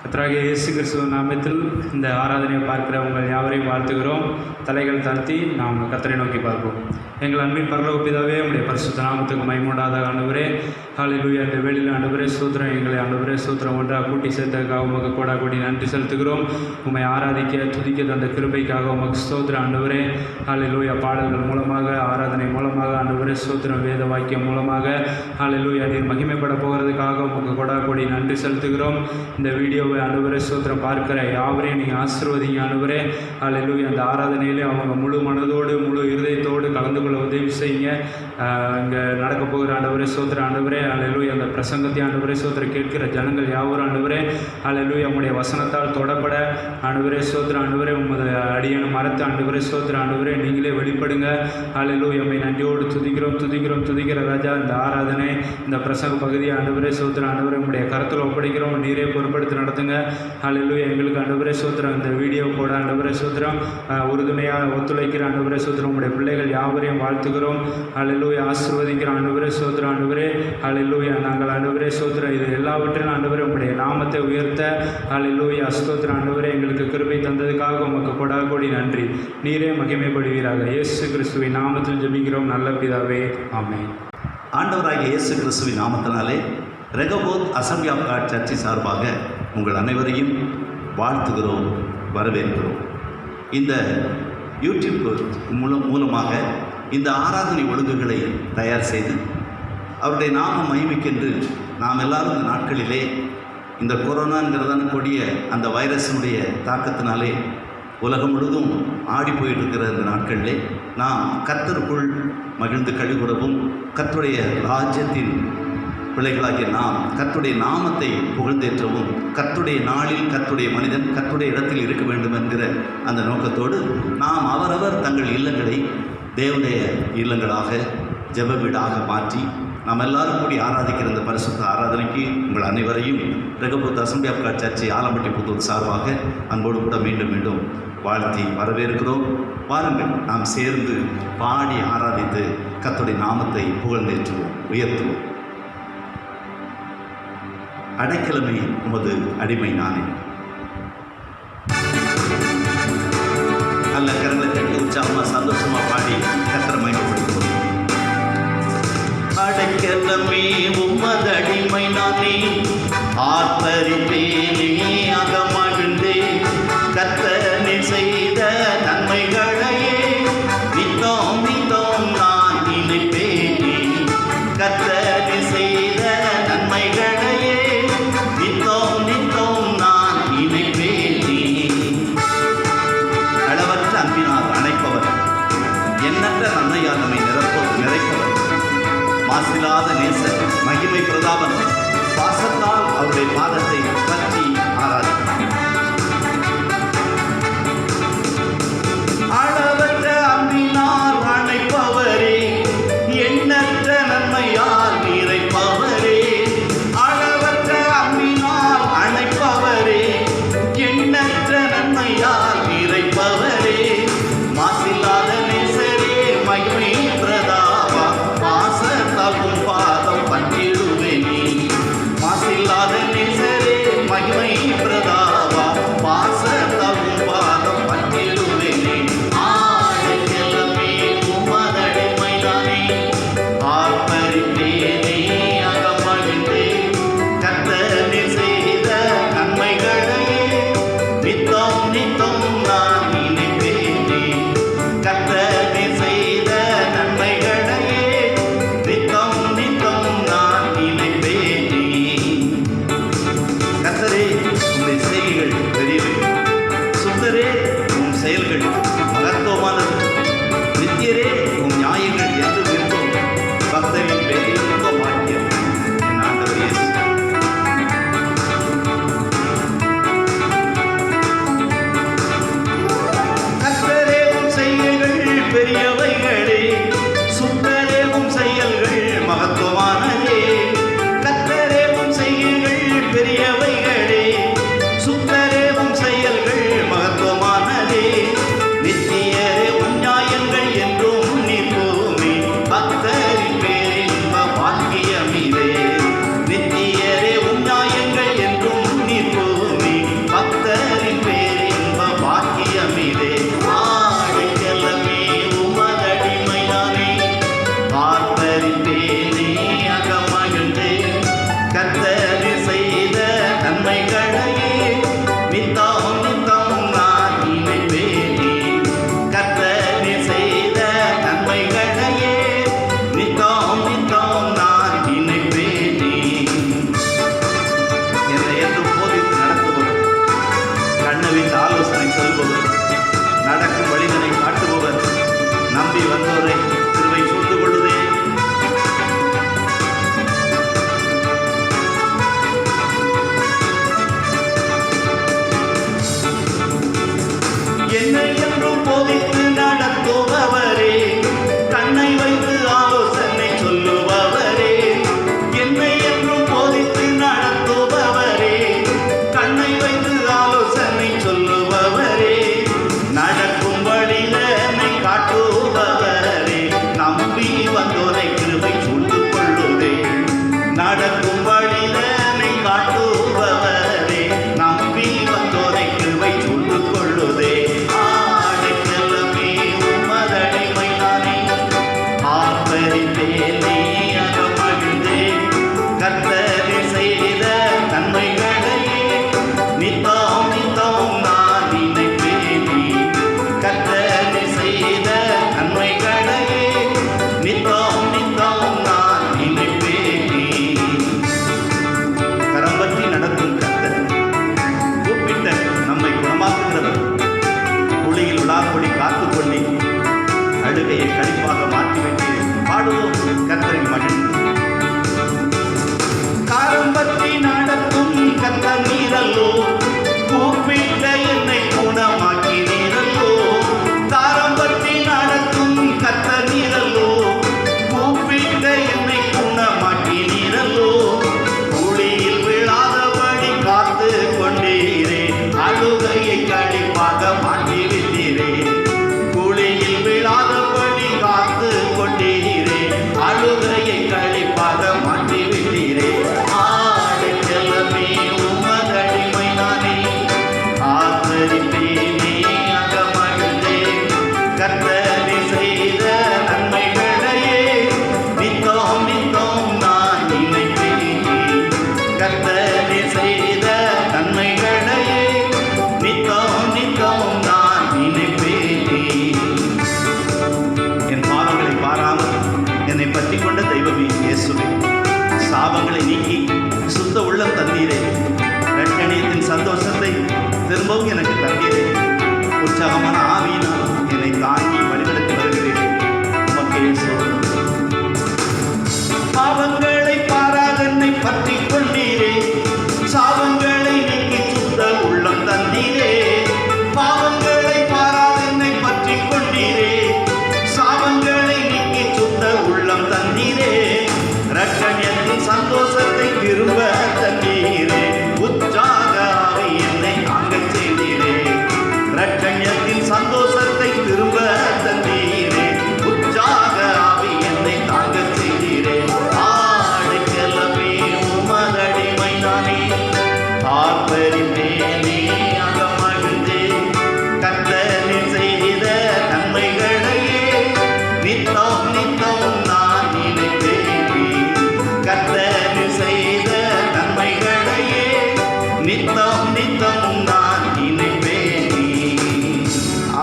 கர்த்தராகிய இயேசு கிறிஸ்துவின் நாமத்தில் இந்த ஆராதனையை பார்க்கிற உங்கள் யாவரையும் வாழ்த்துகிறோம். தலைகள் தாழ்த்தி நாம் கர்த்தரை நோக்கி பார்ப்போம். எங்கள் அன்பின் பரலோக பிதாவே, உம்முடைய பரிசுத்த நாமத்துக்கு மகிமையுண்டாதாக ஆண்டவரே. ஹல்லேலூயா. இந்த வேளையில் ஆண்டவரே ஸ்தோத்திரம், எங்களை ஆண்டவரே ஸ்தோத்திரம் ஒன்றாக கூட்டி சேர்த்ததுக்காக உமக்கு கோடி நன்றி செலுத்துகிறோம். உம்மை ஆராதிக்க துதிக்க தந்த கிருபைக்காக உமக்கு ஸ்தோத்திரம் ஆண்டவரே. ஹல்லேலூயா. பாடல்கள் மூலமாக, ஆராதனை மூலமாக ஆண்டவரே ஸ்தோத்திரம், வேத வாக்கியம் மூலமாக ஹல்லேலூயா நீர் மகிமைப்பட போகிறதுக்காக உமக்கு கோடி நன்றி செலுத்துகிறோம். இந்த வீடியோவை ஆண்டவரே ஸ்தோத்திரம் பார்க்கிற யாவரையும் நீங்கள் ஆசீர்வதிங்க ஆண்டவரே. ஹல்லேலூயா. அந்த ஆராதனையிலே அவங்க முழு மனதோடு முழு இருதயத்தோடு கலந்து கொள்ள உதவி செய்யுங்க. இங்கே நடக்க போகிற ஆண்டவரே ஸ்தோத்திரம் ஆண்டவரே. ஹல்லேலூயா. அந்த பிரசங்கத்தை ஆண்டவரே ஸ்தோத்திரம் கேட்கிற ஜனங்கள் யாவரும் ஆண்டவரே ஹல்லேலூயா உம்முடைய வசனத்தால் தொடப்பட ஆண்டவரே ஸ்தோத்திரம் ஆண்டவரே. உமது அடியான மரத்தை ஆண்டவரே ஸ்தோத்திரம் ஆண்டவரே நீங்களே வெளிப்படுங்க. ஹல்லேலூயா. உம்மை நன்றியோடு துதிக்கிற ராஜா. இந்த ஆராதனை இந்த பிரசங்க பகுதியை ஆண்டவரே ஸ்தோத்திரம் ஆண்டவரே உம்முடைய கருத்தில் ஒப்படைக்கிறோம். நீரே பொறுப்படுத்தி நடத்துங்க. ஹல்லேலூயா. எங்களுக்கு ஆண்டவரே ஸ்தோத்திரம் இந்த வீடியோ கூட ஆண்டவரே ஸ்தோத்திரம் உறுதுணையாக ஒத்துழைக்கிற ஆண்டவரே ஸ்தோத்திரம் உம்முடைய பிள்ளைகள் யாவரையும் வாழ்த்துகிறோம். ஹல்லேலூயா. ஆசீர்வதிக்கிற ஆண்டவரே ஸ்தோத்திரம் ஆண்டவரே. ஹல்லேலூயா. நாங்கள் ஆண்டவரே ஸ்தோத்திரம் இது எல்லாவற்றிலும் ஆண்டவரே உம்முடைய நாமத்தை உயர்த்த ஹல்லேலூயா ஸ்தோத்திரம் ஆண்டவரே எங்களுக்கு கிருபை தந்ததுக்காக உமக்கு கோடி நன்றி. நீரே மகிமைப்படுவீராக. இயேசு கிறிஸ்துவின் நாமத்தில் ஜெபிக்கிறோம் நல்ல பிதாவே, ஆமென். ஆண்டவராகிய இயேசு கிறிஸ்துவின் நாமத்தினாலே ரெகோபோத் அசெம்பிளி ஆஃப் காட் சர்ச்சை சார்பாக உங்கள் அனைவரையும் வாழ்த்துகிறோம், வரவேற்கிறோம். இந்த யூடியூப் மூலமாக இந்த ஆராதனை ஒழுங்குகளை தயார் செய்து அவருடைய நாம மகிமைக்கென்று நாம் எல்லாரும் இந்த நாட்களிலே இந்த கொரோனாங்கிறதான கொடிய அந்த வைரஸினுடைய தாக்கத்தினாலே உலகம் முழுதும் ஆடி போயிட்டுருக்கிற இந்த நாட்களிலே நாம் கர்த்தருக்குள் மகிழ்ந்து கழிவுறவும் கர்த்தருடைய ராஜ்யத்தின் பிள்ளைகளாகிய நாம் கர்த்தருடைய நாமத்தை புகழ்ந்தேற்றவும் கர்த்தருடைய நாளில் கர்த்தருடைய மனிதன் கர்த்தருடைய இடத்தில் இருக்க வேண்டும் என்கிற அந்த நோக்கத்தோடு நாம் அவரவர் தங்கள் இல்லங்களை தேவனுடைய இல்லங்களாக ஜெப வீடாக மாற்றி நாம் எல்லாரும் கூடி ஆராதிக்கிற இந்த பரிசுத்த ஆராதனைக்கு உங்கள் அனைவரையும் ரெகோபோத் அசெம்பிளி ஆஃப் காட் சர்ச்சை ஆலம்பட்டி புத்தூர் சார்பாக அன்போடு கூட மீண்டும் வாழ்த்தி வரவேற்கிறோம். வாருங்கள், நாம் சேர்ந்து பாடி ஆராதித்து கர்த்தருடைய நாமத்தை புகழ்ந்தேற்றுவோம், உயர்த்துவோம். அடைக்கலமே உமது அடிமை நானே. நல்ல கரங்களை கட்டி உற்சாகமாக சந்தோஷமாக பாடி கர்த்தரை மகிமைப்படுத்துவோம். அடைக்கலமே உமது அடிமை நானே, ஆர்ப்பரிப்பேனே அகமகிழ்ந்தே, கர்த்தர் செய்த நன்மைகளையே நித்தம் நான் நினைப்பேனே. கர்த்தர் செய்த நன்மைகளையே நித்தம் நான் நினைப்பேனே. அளவற்ற அன்பினால் அணைப்பவர், எண்ணற்ற நன்மையால் நம்மை நிறைப்பவர், மாசில்லாத நேசர், மகிமை பிரதாபன், பாச சந்தோஷத்தை திரும்பவும் எனக்கு தந்தீரே. உற்சாகமான ஆவியினால் என்னை தாங்கி வழிநடத்தி வருகிறேன். உமக்கே ஸ்தோத்திரம். பாவங்களை பாராதென்னை பற்றி கொண்டீரே, சாபங்களை நீக்கி சுத்த உள்ளம் தந்தீரே. பாவங்களை பாராதென்னை பற்றி கொண்டீரே, சாபங்களை நீக்கி சுத்த உள்ளம் தந்தீரே. ரட்சணியத்தின் சந்தோஷத்தை திரும்ப தந்தீரே. உற்சாக ஆவி என்னை தாங்கச் செய்தீரே. ரட்சணியத்தின் சந்தோஷத்தை திரும்ப தந்தீரே. உற்சாக ஆவி என்னை தாங்கச் செய்தீரே. ஆடுகளமே உமதடிமை நானே, பார்ப்பரிப்பேனே அகமகிழ்ந்தே. கர்த்தர் செய்த நன்மைகளையே நித்தம் நித்தம் நான் நினைப்பேனே. கர்த்தர் செய்த நன்மைகளையே நித்தம் நித்தம் நான் நினைப்பேனே.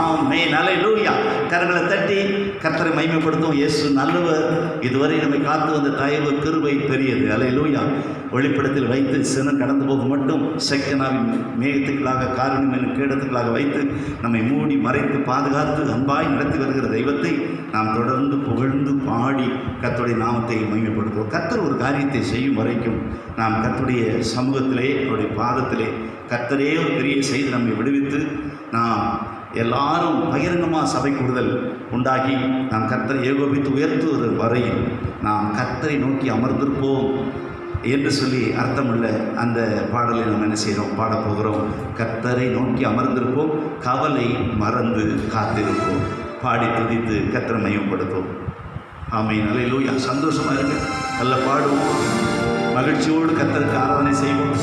ஆமென். அல்லேலூயா. கரங்களை தட்டி கர்த்தரை மகிமைப்படுத்தும். இயேசு நல்லவர். இதுவரை நம்மை காத்து வந்த தயவு கிருபை பெரியது. அல்லேலூயா. வெளிப்படத்தில் வைத்து சினம் கடந்து போக மட்டும் செக்கனாவின் மேகத்துக்களாக காரணம் என்னும் கேடத்துக்களாக வைத்து நம்மை மூடி மறைத்து பாதுகாத்து அன்பாய் நடத்தி வருகிற தெய்வத்தை நாம் தொடர்ந்து புகழ்ந்து பாடி கர்த்தருடைய நாமத்தை மகிமைப்படுத்துவோம். கர்த்தர் ஒரு காரியத்தை செய்யும் வரைக்கும் நாம் கர்த்தருடைய சமூகத்திலே அவருடைய பாதத்திலே கர்த்தரே ஒரு பெரிய செய்து நம்மை விடுவித்து நாம் எல்லாரும் பகிரங்கமாக சபை கூடுதல் உண்டாகி நாம் கர்த்தரை ஏகோபித்து உயர்த்துவது வரையில் நாம் கர்த்தரை நோக்கி அமர்ந்திருப்போம் என்று சொல்லி அர்த்தமுள்ள அந்த பாடலை நாம் என்ன செய்கிறோம், பாடப்போகிறோம். கர்த்தரை நோக்கி அமர்ந்திருப்போம், கவலை மறந்து காத்திருப்போம். பாடி துதித்து கர்த்தரை மையப்படுத்துவோம். ஆமென். அல்லேலூயா. சந்தோஷமாக இருங்க. நல்ல பாடுவோம். மகிழ்ச்சியோடு கர்த்தருக்கு ஆராதனை செய்வோம்.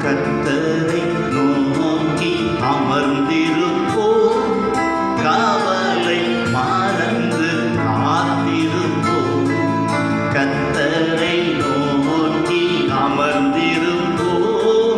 கர்த்தரை நோக்கி அமர்ந்திருப்போம், கவலை மறந்து காத்திருப்போம். கர்த்தரை நோக்கி அமர்ந்திருப்போம்,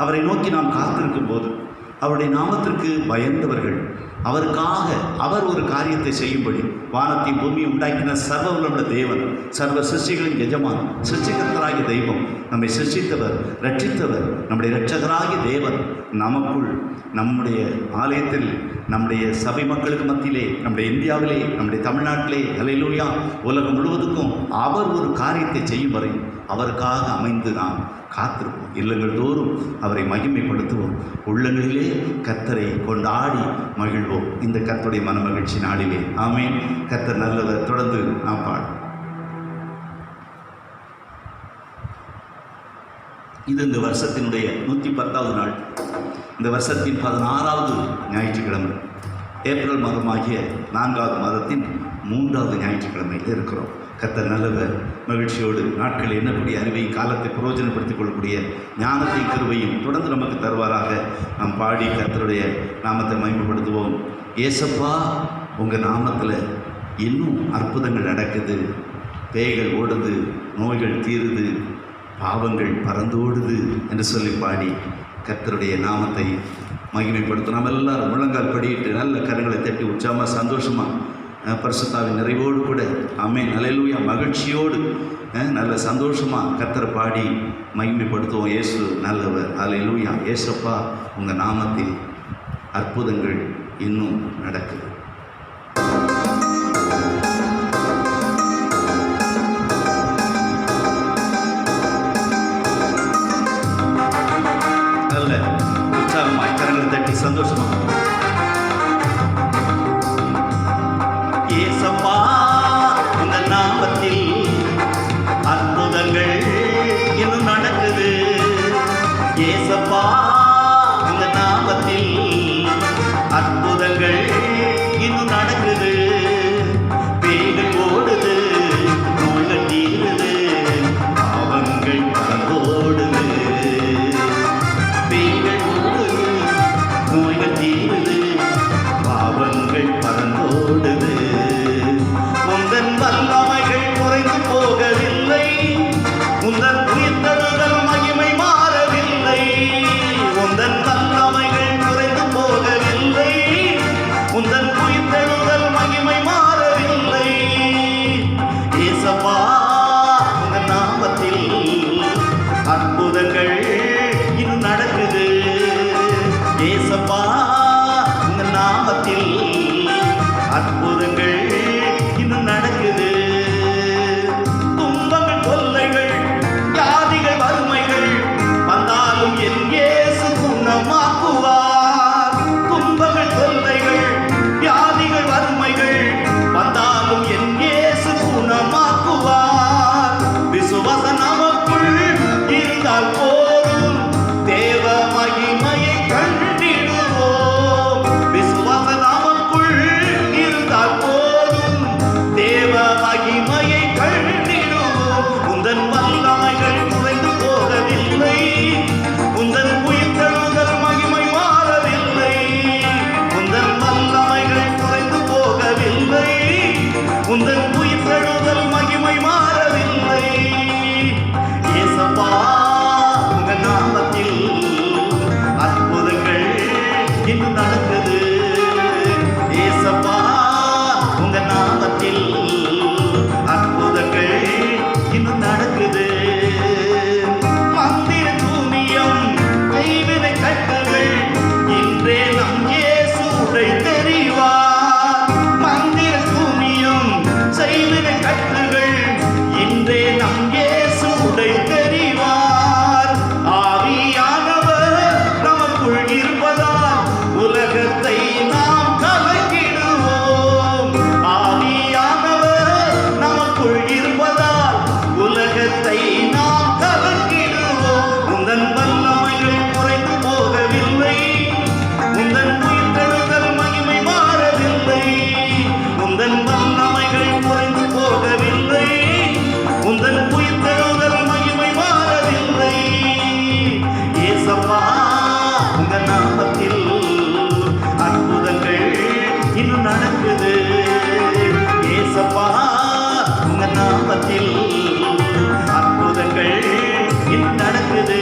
அவரை நோக்கி நாம் காத்திருக்கும் போது, அவருடைய நாமத்திற்கு பயந்தவர்கள், அவருக்காக அவர் ஒரு காரியத்தை செய்யும்படி வானத்தையும் பூமியை உண்டாக்கின சர்வவல்லமுள்ள தேவன், சர்வ சிருஷ்டிகளின் எஜமான், சிருஷ்டிகர்த்தராகிய தெய்வம், நம்மை சிருஷ்டித்தவர், ரட்சித்தவர், நம்முடைய இரட்சகராகிய தேவன் நமக்குள், நம்முடைய ஆலயத்தில், நம்முடைய சபை மக்களுக்கு மத்தியிலே, நம்முடைய இந்தியாவிலே, நம்முடைய தமிழ்நாட்டிலே, அல்லேலூயா, உலகம் முழுவதுக்கும் அவர் ஒரு காரியத்தை செய்யும் வரை அவருக்காக அமைந்து நாம் காத்திருப்போம். இல்லங்கள் தோறும் அவரை மகிமைப்படுத்துவோம். உள்ளங்களிலே கர்த்தரை கொண்டாடி மகிழ்வோம். இந்த கர்த்தருடைய மனமகிழ்ச்சி நாளிலே. ஆமென். கர்த்தர் நல்லவர். தொடர்ந்து நாம் பாடுவோம். இது இந்த வருஷத்தினுடைய 110வது நாள். இந்த வருஷத்தின் 16வது ஞாயிற்றுக்கிழமை, ஏப்ரல் மாதமாகிய 4வது மாதத்தின் 3வது ஞாயிற்றுக்கிழமையில் இருக்கிறோம். கர்த்தர் நல்லவர். மகிழ்ச்சியோடு நாட்கள் எண்ணக்கூடிய அறிவை, காலத்தை பிரயோஜனப்படுத்திக் கொள்ளக்கூடிய ஞானத்தை, கிருபையும் தொடர்ந்து நமக்கு தருவாராக. நாம் பாடி கர்த்தருடைய நாமத்தை மகிமைப்படுத்துவோம். ஏசப்பா, உங்கள் நாமத்தில் இன்னும் அற்புதங்கள் நடக்குது, பேய்கள் ஓடுது, நோய்கள் தீருது, பாவங்கள் பறந்தோடுது என்று சொல்லி பாடி கர்த்தருடைய நாமத்தை மகிமைப்படுத்தும். நாம் எல்லாரும் முழங்கால் படியிட்டு நல்ல கரங்களை தட்டி உற்சாகமாக சந்தோஷமாக பரிசுத்தாவின் நிறைவோடு கூட ஆமென் அல்லேலூயா மகிழ்ச்சியோடு நல்ல சந்தோஷமாக கர்த்தரை பாடி மகிமைப்படுத்துவோம். இயேசு நல்லவர். அல்லேலூயா. இயேசப்பா, உங்கள் நாமத்தில் அற்புதங்கள் இன்னும் நடக்குது. நல்ல உற்சாகமாய் கரங்களை தட்டி சந்தோஷமாக ஏசப்பா, உங்க நாமத்தில் அற்புதங்கள் இன்னும் நடக்குது. ஏசப்பா, உங்க நாமத்தில் அற்புதங்கள் இன்னும் நடக்குது. பேய்கள் ஓடுது, நோய்கள் தீருது, பாவங்கள் பறந்தோடுது. பேய்கள் ஓடுது, நோய்கள் தீருது, பாவங்கள் பறந்தோடுது. உந்தன் வல்லமைகள் குறைந்து போகவில்லை, உந்தன் உயிர்த்தெழுதல் மகிமை மாறவில்லை. உந்தன் வல்லமைகள் குறைந்து போகவில்லை, உந்தன் உயிர்த்தெழுதல் மகிமை மாறவில்லை. ஏசப்பா, உங்க நாமத்தில் அற்புதங்கள் இன்னும் நடக்குது. ஏசப்பா, உங்க நாமத்தில் அற்புதங்கள் இன்னும் நடக்குது. துன்பங்கள், தொல்லைகள், வியாதிகள், வறுமைகள் வந்தாலும் என் இயேசு குணமாக்குவார். துன்பங்கள், தொல்லைகள், வியாதிகள், வறுமைகள் வந்தாலும் என் இயேசு குணமாக்குவார். விசுவாசம் நமக்குள் இருந்தால் போதும், தேவ மகிமையை கண்டிடுவோம். விசுவாசம் நமக்குள் இருந்தால் போதும், தேவ மகிமையை கண்டிடுவோம். உந்தன் வல்லமைகள் குறைந்து போகவில்லை, உந்தன் உயிர்த்தெழுதல் மகிமை மாறவில்லை. உந்தன் வல்லமைகள் குறைந்து போகவில்லை, உந்தன் உயிர்த்தெழுதல் மகிமை மாறவில்லை. ஏசப்பா, உங்க நாமத்தில் அற்புதங்கள் இன்னும் நடக்குது. ஏசப்பா, உங்க நாமத்தில் அற்புதங்கள் இன்னும் நடக்குது. மந்திர தூணியம், கைவினை கட்டுகள் இன்றே நம் இயேசு உடை தெரிவார். மந்திர தூணியம், செய்வினை கட்டுகள் இன்றே நம் இயேசு உடை தெரிவார். ஆவியானவர் நமக்குள் இருப்பதால் உலகத்தை நாம் கலக்கிடுவோம். ஆவியானவர் நமக்குள் இருப்பதால் உலகத்தை நாம் கலக்கிடுவோம். உந்தன் வல்லமைகள் குறைந்து போகவில்லை, உந்தன் உயிர்த்தெழுதல் மகிமை மாறவில்லை. உந்தன் வல்லமைகள் குறைந்து போகவில்லை, உந்தன் உயிர்த்தெழுதல் மகிமை மாறவில்லை. ஏசப்பா, உங்க நாமத்தில் அற்புதங்கள் இன்னும் நடக்குது. ஏசப்பா, உங்க நாமத்தில் அற்புதங்கள் இன்னும் நடக்குது.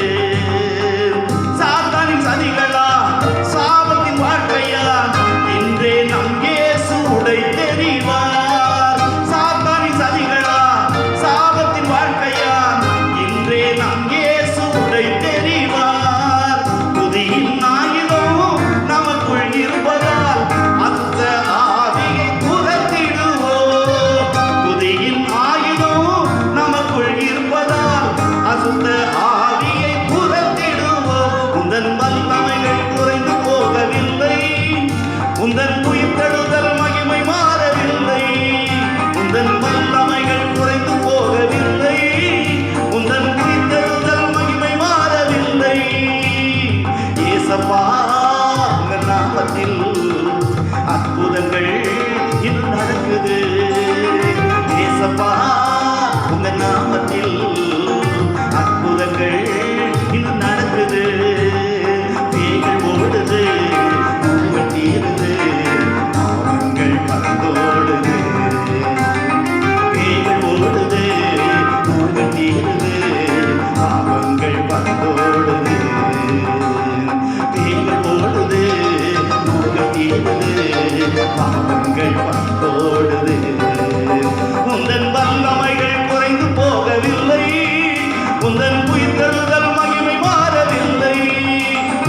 வல்லமைகள் குறைந்து போகவில்லை, உந்தன் உயிர்த்தெழுதல் மகிமை மாறவில்லை.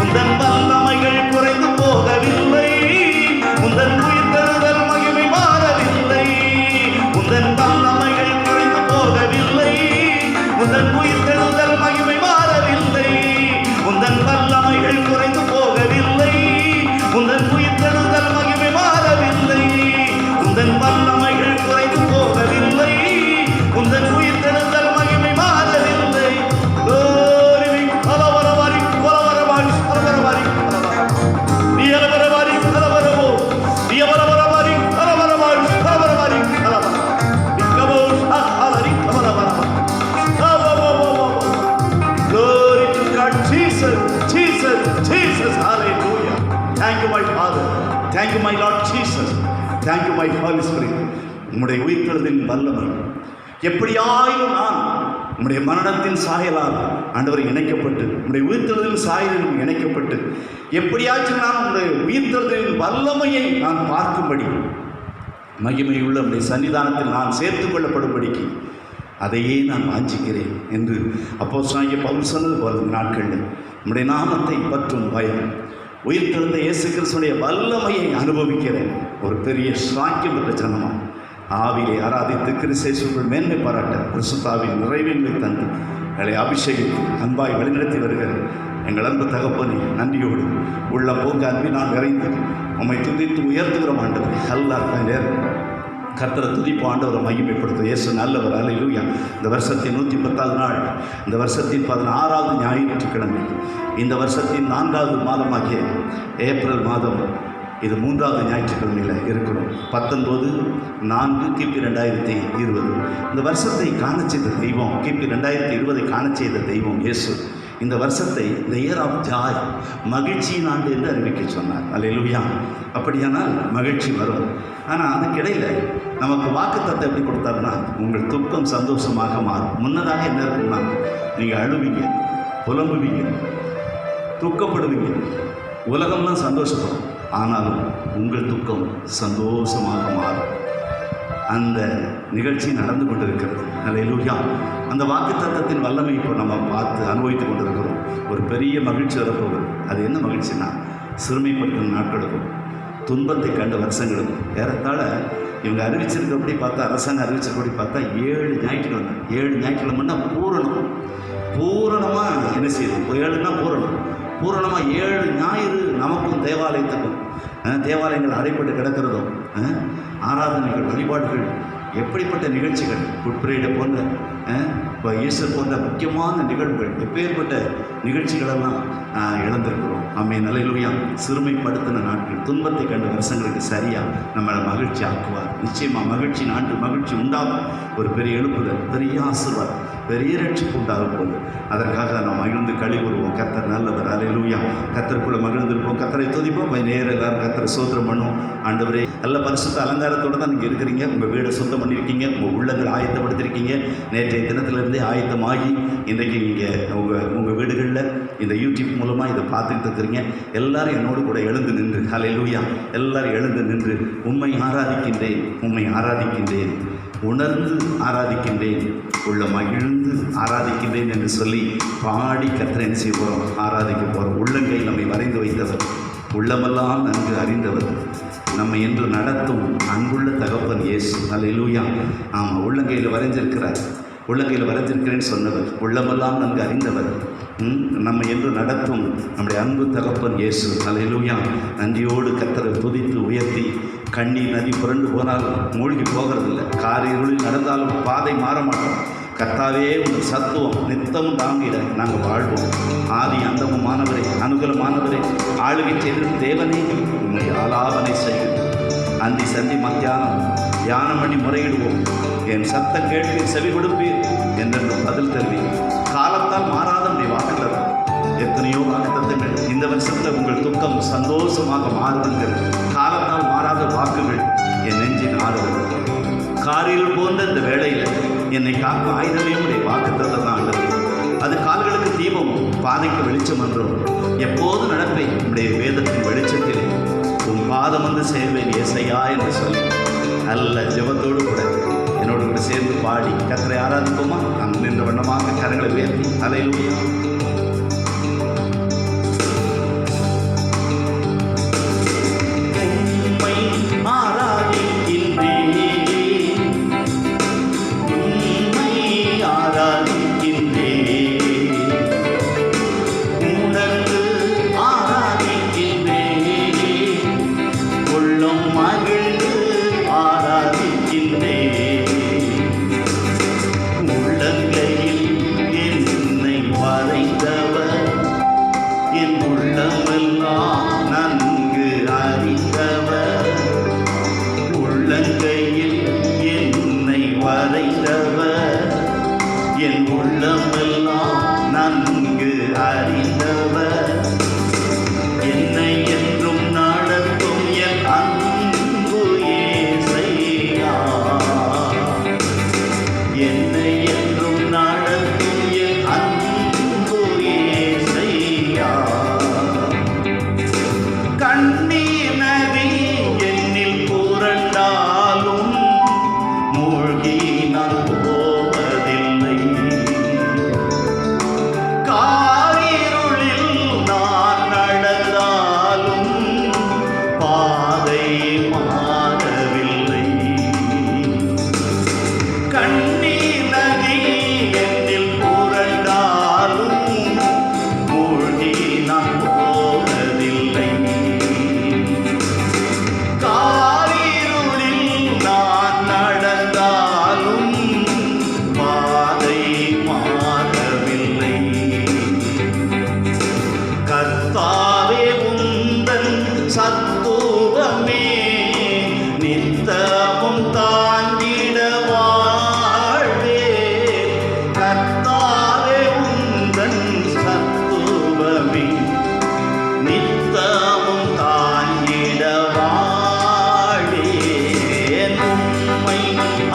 உந்தன் வல்லமைகள் குறைந்து போகவில்லை, உந்தன் உயிர்த்தெழுதல் மகிமை மாறவில்லை. உந்தன் வல்லமைகள் குறைந்து போகவில்லை, உந்தன் உயிர்த்தெழுதல் மகிமை மாறவில்லை. உந்தன் வல்லமைகள் குறைந்து போகவில்லை, உந்தன் உயிர்த்தெழுதல் மகிமை மாறவில்லை. உந்தன் வல்லமைகள் குறைந்து போகவில்லை, உந்தன் உயிர்த்தெழுதல் மகிமை மாறவில்லை. Jesus, hallelujah. Thank you, my Father. Thank you, my Lord Jesus. Thank you, my Holy Spirit. உம்முடைய உயிர்த்தெழுதலின் வல்லமை எப்படியாயிலும் நான் உம்முடைய மரணத்தின் சாயலால் ஆண்டவரை இணைக்கப்பட்டு, உம்முடைய உயிர்த்தெழுதலின் சாயலில் இணைக்கப்பட்டு, எப்படியாச்சும் நான் உம்முடைய உயிர்த்தெழுதலின் வல்லமையை நான் பார்க்கும்படி, மகிமையுள்ள உம்முடைய சன்னிதானத்தில் நான் சேர்த்துக் கொள்ளப்படும்படிக்கு அதையே நான் வாஞ்சிக்கிறேன் என்று அப்போஸ்தலனாகிய பவுல் சொன்னது போல நாட்களில் உம்முடைய நாமத்தை பற்றும் பயம், உயிர்த்தெழுந்த இயேசு கிறிஸ்துவினுடைய வல்லமையை அனுபவிக்கிற ஒரு பெரிய சாக்கியம் பெற்ற ஜனமாக ஆவியை ஆராதித்து கிறிஸ்தேசுக்குள் மேன்மை பாராட்ட பரிசுத்தாவின் நிறைவேன்மை தந்து எங்களை அபிஷேகித்து அன்பாய் வழிநடத்தி வருகிற எங்கள் அன்பு தகப்பனை நன்றியோடு உள்ள போங்க அன்பினால் நிறைந்து உம்மை துதித்து உயர்த்துகிறோம் ஆண்டவரை. எல்லாருக்கும் நேரம் கர்த்தரை துதிப்பு ஆண்டவரை மகிமைப்படுத்தும். இயேசு நல்லவர். அல்லேலூயா. இந்த வருஷத்தின் 110வது நாள், இந்த வருஷத்தின் 16வது ஞாயிற்றுக்கிழமை, இந்த வருஷத்தின் 4வது மாதமாகிய ஏப்ரல் மாதம், இது 3வது ஞாயிற்றுக்கிழமையில் இருக்கிறோம். 19/4 கிபி 2020. இந்த வருஷத்தை காண செய்த தெய்வம், கிபி 2020 காண செய்த தெய்வம் இயேசு இந்த வருஷத்தை இந்த இயர் ஆஃப் ஜாய், மகிழ்ச்சியின் ஆண்டு என்று அறிவிக்க சொன்னார். அல்லேலூயா. அப்படியானால் மகிழ்ச்சி வரும். ஆனால் அதுக்கிடையில் நமக்கு வாக்குத்தத்தம் எப்படி கொடுத்தாருன்னா, உங்கள் துக்கம் சந்தோஷமாக மாறும். முன்னதாக என்ன இருக்குன்னா, நீங்கள் அழுவீங்க, புலம்புவீங்க, துக்கப்படுவீங்க, உலகம்லாம் சந்தோஷப்படும். ஆனாலும் உங்கள் துக்கம் சந்தோஷமாக மாறும். அந்த நிகழ்ச்சி நடந்து கொண்டிருக்கிறது. அல்லேலூயா. அந்த வாக்குத்தத்தத்தின் வல்லமை இப்போ நம்ம பார்த்து அனுபவித்து கொண்டிருக்கிறோம். ஒரு பெரிய மகிழ்ச்சி வரப்போகுது. அது என்ன மகிழ்ச்சின்னா, சிறுமைப்படுத்தும் நாட்களுக்கும் துன்பத்தை கண்ட வருஷங்களுக்கும் ஏறத்தாழ இவங்க அறிவிச்சிருக்கப்படி பார்த்தா, அரசாங்கம் அறிவிச்சிருக்கப்படி பார்த்தா 7 ஞாயிற்றுக்கிழமை, 7 ஞாயிற்றுக்கிழமைன்னா பூரணமாக என்ன செய்யுது? 7னா பூரணமாக 7 ஞாயிறு நமக்கும் தேவாலயத்துக்கும், தேவாலயங்கள் அடைப்பட்டு கிடக்கிறதும், ஆராதனைகள், வழிபாடுகள், எப்படிப்பட்ட நிகழ்ச்சிகள், குட்பிரேடை போன்ற ஈஸ்டர் போன்ற முக்கியமான நிகழ்வுகள், எப்பேற்பட்ட நிகழ்ச்சிகளெல்லாம் இழந்திருக்கிறோம். ஆமென். அல்லேலூயா. சிறுமைப்படுத்தின நாட்கள், துன்பத்தை கண்ட வருஷங்களுக்கு சரியாக நம்மளை மகிழ்ச்சி ஆக்குவார். நிச்சயமாக மகிழ்ச்சி நாட்டு மகிழ்ச்சி உண்டாகும். ஒரு பெரிய எழுப்புதல், பெரிய ஆசீர்வாதம், பெரிய ரட்சிப்பு உண்டாகும் போது அதற்காக நம்ம மகிழ்ந்து களி கூறுவோம். கர்த்தர் நல்லவர். அல்லேலூயா. கர்த்தருக்குள்ளே மகிழ்ந்திருப்போம், கர்த்தரை துதிப்போம். நேரம் எல்லாரும் கர்த்தரை ஸ்தோத்திரம் பண்ணுவோம். ஆண்டவரே, நல்ல பரிசுத்த அலங்காரத்தோடு தான் நீங்கள் இருக்கிறீங்க. உங்கள் வீடை சுத்தம் பண்ணியிருக்கீங்க, உங்கள் உள்ளங்கள் ஆயத்தப்படுத்திருக்கீங்க. நேற்றைய தினத்திலிருந்தே ஆயத்தமாகி இன்றைக்கு நீங்கள் உங்கள் வீடுகளில் இந்த யூடியூப் மூலமாக இதை பார்த்துக்கிட்டு இருக்கிறீங்க. எல்லாரும் என்னோடு கூட எழுந்து நின்று, அல்லேலூயா, எல்லாரும் எழுந்து நின்று உம்மை ஆராதிக்கின்றேன், உணர்ந்து ஆராதிக்கின்றேன், உள்ள மகிழ்ந்து ஆராதிக்கின்றேன் என்று சொல்லி பாடி கர்த்தரை என்ன செய்ய போகிறோம்? ஆராதிக்க போகிறோம். உள்ளங்கையில் நம்மை வரைந்து வைத்தவர், உள்ளமெல்லாம் நன்கு அறிந்தவர், நம்மை என்று நடத்தும் அன்புள்ள தகப்பன் இயேசு. அல்லேலூயா. ஆமாம், உள்ளங்கையில் வரைஞ்சிருக்கிறேன்னு சொன்னவர், உள்ளமெல்லாம் நன்கு அறிந்தவர், நம்மை என்று நடத்தும் நம்முடைய அன்பு தகப்பன் இயேசு. அல்லேலூயா. நன்றியோடு கர்த்தரை துதித்து உயர்த்தி, கண்ணீர் நதி புரண்டு போனாலும் மூழ்கி போகிறதில்லை, காரிருளில் நடந்தாலும் பாதை மாற மாட்டோம். கர்த்தாவே, உங்கள் சத்துவம் நித்தமும் தாங்கிட நாங்கள் வாழ்வோம். ஆதி அந்தமுமானவரே, அனுகூலமானவரே, ஆளுகை செய்து தேவனே உண்மை ஆலாபனை செய்கிறது. அந்தி சந்தி மத்தியானம் தியானம் பண்ணி முறையிடுவோம். என் சத்தம் கேட்பீர், செவி கொடுப்பீர் என்றென்று பதில் தருவீர். காலத்தால் மாறாத வாக்குத்தத்தம், எத்தனையோ வாக்குத்தத்தங்கள். இந்த வருஷத்தில் உங்கள் துக்கம் சந்தோஷமாக மாறுதுங்கிறது காலத்தால் மாறாத வாக்குகள் என் நெஞ்சின் ஆறுதல். காரில் போன்ற இந்த வேளையில் என்னை காக்கும் ஆயுதமே உடைய வாக்குத்தத்தம் தான் ஆண்டது. அது கால்களுக்கு தீபம், பாதைக்கு வெளிச்சம் என்றும். எப்போது நடப்பேன் உடைய வேதத்தின் வெளிச்சத்தில் உன் பாதம் வந்து சேர்வேன் ஏசையா என்று சொல்லி நல்ல ஜெபத்தோடு கூட என்னோடு கூட சேர்ந்து பாடி கர்த்தரை ஆராதிப்போமா? நாம் நின்ற வண்ணமாக கரங்களை உயர்த்தி அல்லேலூயா. உம்மை ஆராதிக்கின்றேன், உம்மை ஆராதிக்கின்றேன், உணர்ந்து ஆராதிக்கின்றேன், உள்ளம் மகிழ்ந்து ஆராதிக்கின்றேன். உள்ளங்கையில் என்னை வரைந்தவர், என் உள்ளமெல்லாம் நன்கு அறிந்தவர். உள்ளங்கையில் என்னை வரைந்தவர், என் உள்ளமெல்லாம் நன்கு அறிந்தவர். என்னை என்றும் நடத்தும் என் அன்பு இயேசையா, என்னை என்றும் நடத்தும் என் அன்பு இயேசையா. கண்ணீர் நதி என்னில் புரண்டாலும் மூழ்கி நான் போவதில்லை. காரிருளில் நான் நடந்தாலும் பாதை மாறவில்லை. கண்ணீர் நதி என்னில் புரண்டாலும் மூழ்கி நான் போவதில்லை. காரிருளில் நான் நடந்தாலும் பாதை மாறவில்லை. கர்த்தாவே உந்தன் சத்துவமே நித்தமும் தாங்கிட வாழ்வே. கர்த்தாவே உந்தன் சத்துவமே நித்தமும் தாங்கிட வாழ்வே. உம்மை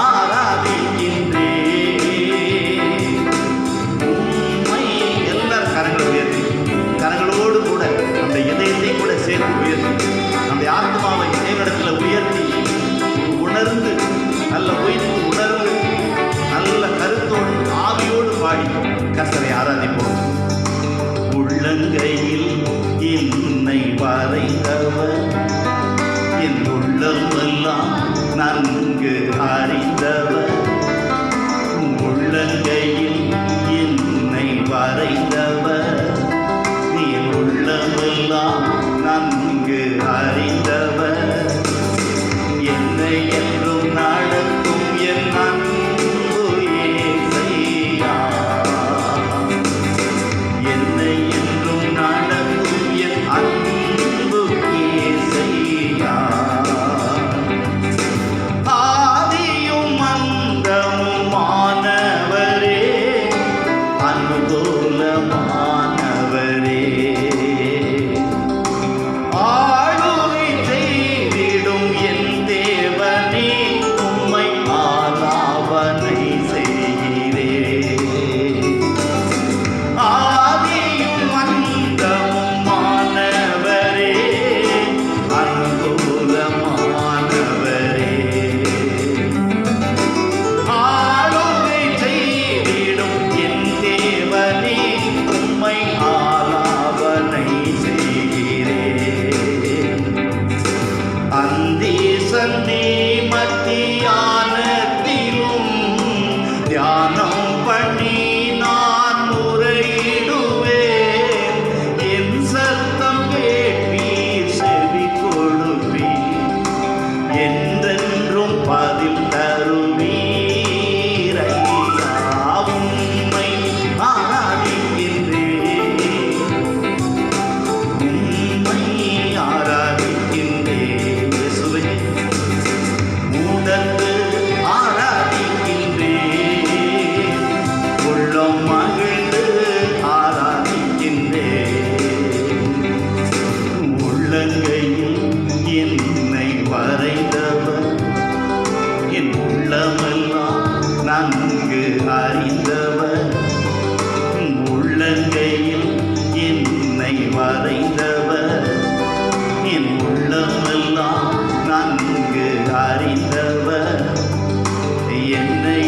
ஆராதிக்கின்றேன், உம்மை. எல்லாரும் கரங்களை உயர்த்தி, கரங்களோடு கூட அந்த இதயத்தை கூட சேர்த்து உயர்த்தி, அந்த ஆத்மாவை தேவனிடத்தில் உயர்த்தி உணர்ந்து, நல்ல உயிர்த்து உணர்ந்து, நல்ல கருத்தோடு ஆவியோடு பாடி கர்த்தரை ஆராதிப்போம். உள்ளங்கையில் என்னை வரைந்தவர், என் உள்ளமெல்லாம் நன்கு அறிந்தவர். உள்ளங்கையில் என்னை வரைந்தவர், என் உள்ளமெல்லாம் நன்கு அறிந்தவர். என்னை என்றும் நடத்தும் என் அன்பு இயேசையா, என்னை என்றும் நடத்தும் என் அன்பு இயேசையா. ஆதியும் அந்தமுமானவரே, அனுகூலமானவரே, ஆளுகை செய்திடும் என் தேவனே, உம்மை ஆலாபனை செய்கிறேன். ஆதியும் அந்தமுமானவரே, அனுகூலமானவரே, ஆளுகை செய்திடும் என் தேவனே, உம்மை ஆலாபனை செய்கிறேன். அந்தி சந்தி மத்தியானத்திலும் தியானம் பண்ணி நான் முறையிடுவேன். என் சத்தம் கேட்பீர், செவி கொடுப்பீர், என்றென்றும் பதில் தருவீர். ஐயா, உம்மை ஆராதிக்கின்றேன், உம்மை ஆராதிக்கின்றேன். இயேசுவே, உணர்ந்து ஆராதிக்கின்றேன், உள்ளம் மகிழ்ந்து ஆராதிக்கின்றேன். உள்ளங்கையில் என்னை வரைந்தவர், என் உள்ளமெல்லாம் நன்கு அறிந்தவர். உள்ளங்கையில் என்னை வரைந்தவர், என் உள்ளமெல்லாம் நன்கு அறிந்தவர். என்னை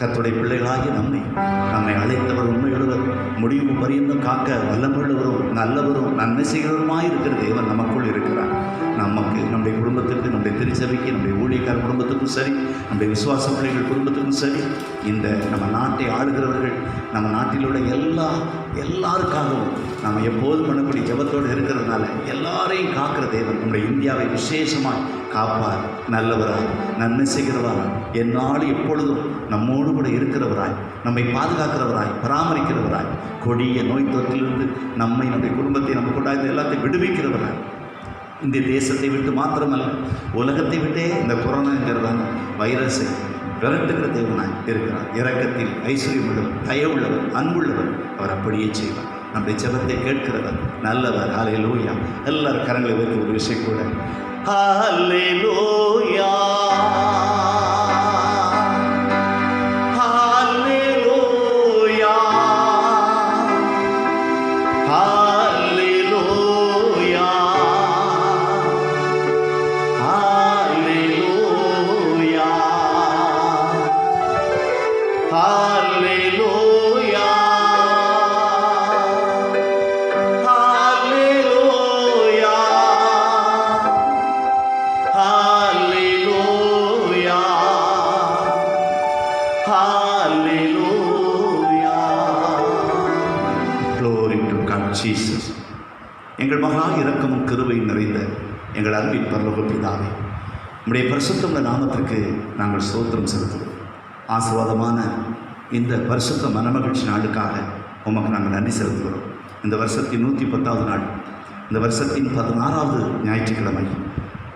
கர்த்தருடைய பிள்ளைகளாகி நம்மை அழைத்தவர் உண்மையுள்ளவர், முடிவு பரியந்தம் காக்க வல்லமுள்ளவரும் நல்லவரும் நன்மை செய்கிறவருமாய் இருக்கிற தேவன் நமக்குள் இருக்கிறார். நமக்கு, நம்முடைய குடும்பத்துக்கு, நம்முடைய திருச்சபைக்கு, நம்முடைய ஊழியக்கார குடும்பத்துக்கும் சரி, நம்முடைய விசுவாச பிள்ளைகள் குடும்பத்துக்கும் சரி, இந்த நம்ம நாட்டை ஆளுகிறவர்கள், நம்ம நாட்டில் உள்ள எல்லாருக்காகவும் நம்ம எப்போதும் பண்ணக்கூடிய ஜெபத்தோடு இருக்கிறதுனால எல்லாரையும் காக்கிற தேவன் நம்முடைய இந்தியாவை விசேஷமாய் காப்பார். நல்லவராய், நன்மை செய்கிறவராய், எந்நாளும் எப்பொழுதும் நம்மோடு கூட இருக்கிறவராய், நம்மை பாதுகாக்கிறவராய், பராமரிக்கிறவராய், கொடிய நோய் தொற்றிலிருந்து நம்மை, நம்முடைய குடும்பத்தை, நம்ம கொண்டாந்து எல்லாத்தையும் விடுவிக்கிறவராய், இந்த தேசத்தை விட்டு மாத்திரமல்ல உலகத்தை விட்டே இந்த கொரோனாங்கிறதான வைரஸை விரட்டுகிற தேவனாய் இருக்கிறார். இரக்கத்தில் ஐஸ்வர்யம் உள்ளவர், தயவுள்ளவர், அன்புள்ளவர். அவர் அப்படியே செய்வார். நம்முடைய ஜெபத்தை கேட்கிறவர், நல்லவர். ஹல்லேலூயா. எல்லாரும் கரங்களை வைத்து ஒரு விஷயம் கூட ஹல்லேலூயா, ஹல்லேலூயா, ஹல்லேலூயா, ஹல்லேலூயா, ஹல்லேலூயா, ஹல்லேலூயா, ஹல்லேலூயா, ஹல்லேலூயா. Glory to God Jesus. எங்கள் மகா இரக்கமும் கிருபையும் நிறைந்த எங்கள் அன்பின் பரலோக பிதாவே, நம்முடைய பரிசுத்த நாமத்திற்கு நாங்கள் ஸ்தோத்திரம் செலுத்துகிறோம். ஆசீர்வாதமான இந்த பரிசுத்த மனமகிழ்ச்சி நாளுக்காக உமக்கு நாங்கள் நன்றி செலுத்துகிறோம். இந்த வருஷத்தின் 110வது நாள், இந்த வருஷத்தின் 16வது ஞாயிற்றுக்கிழமை,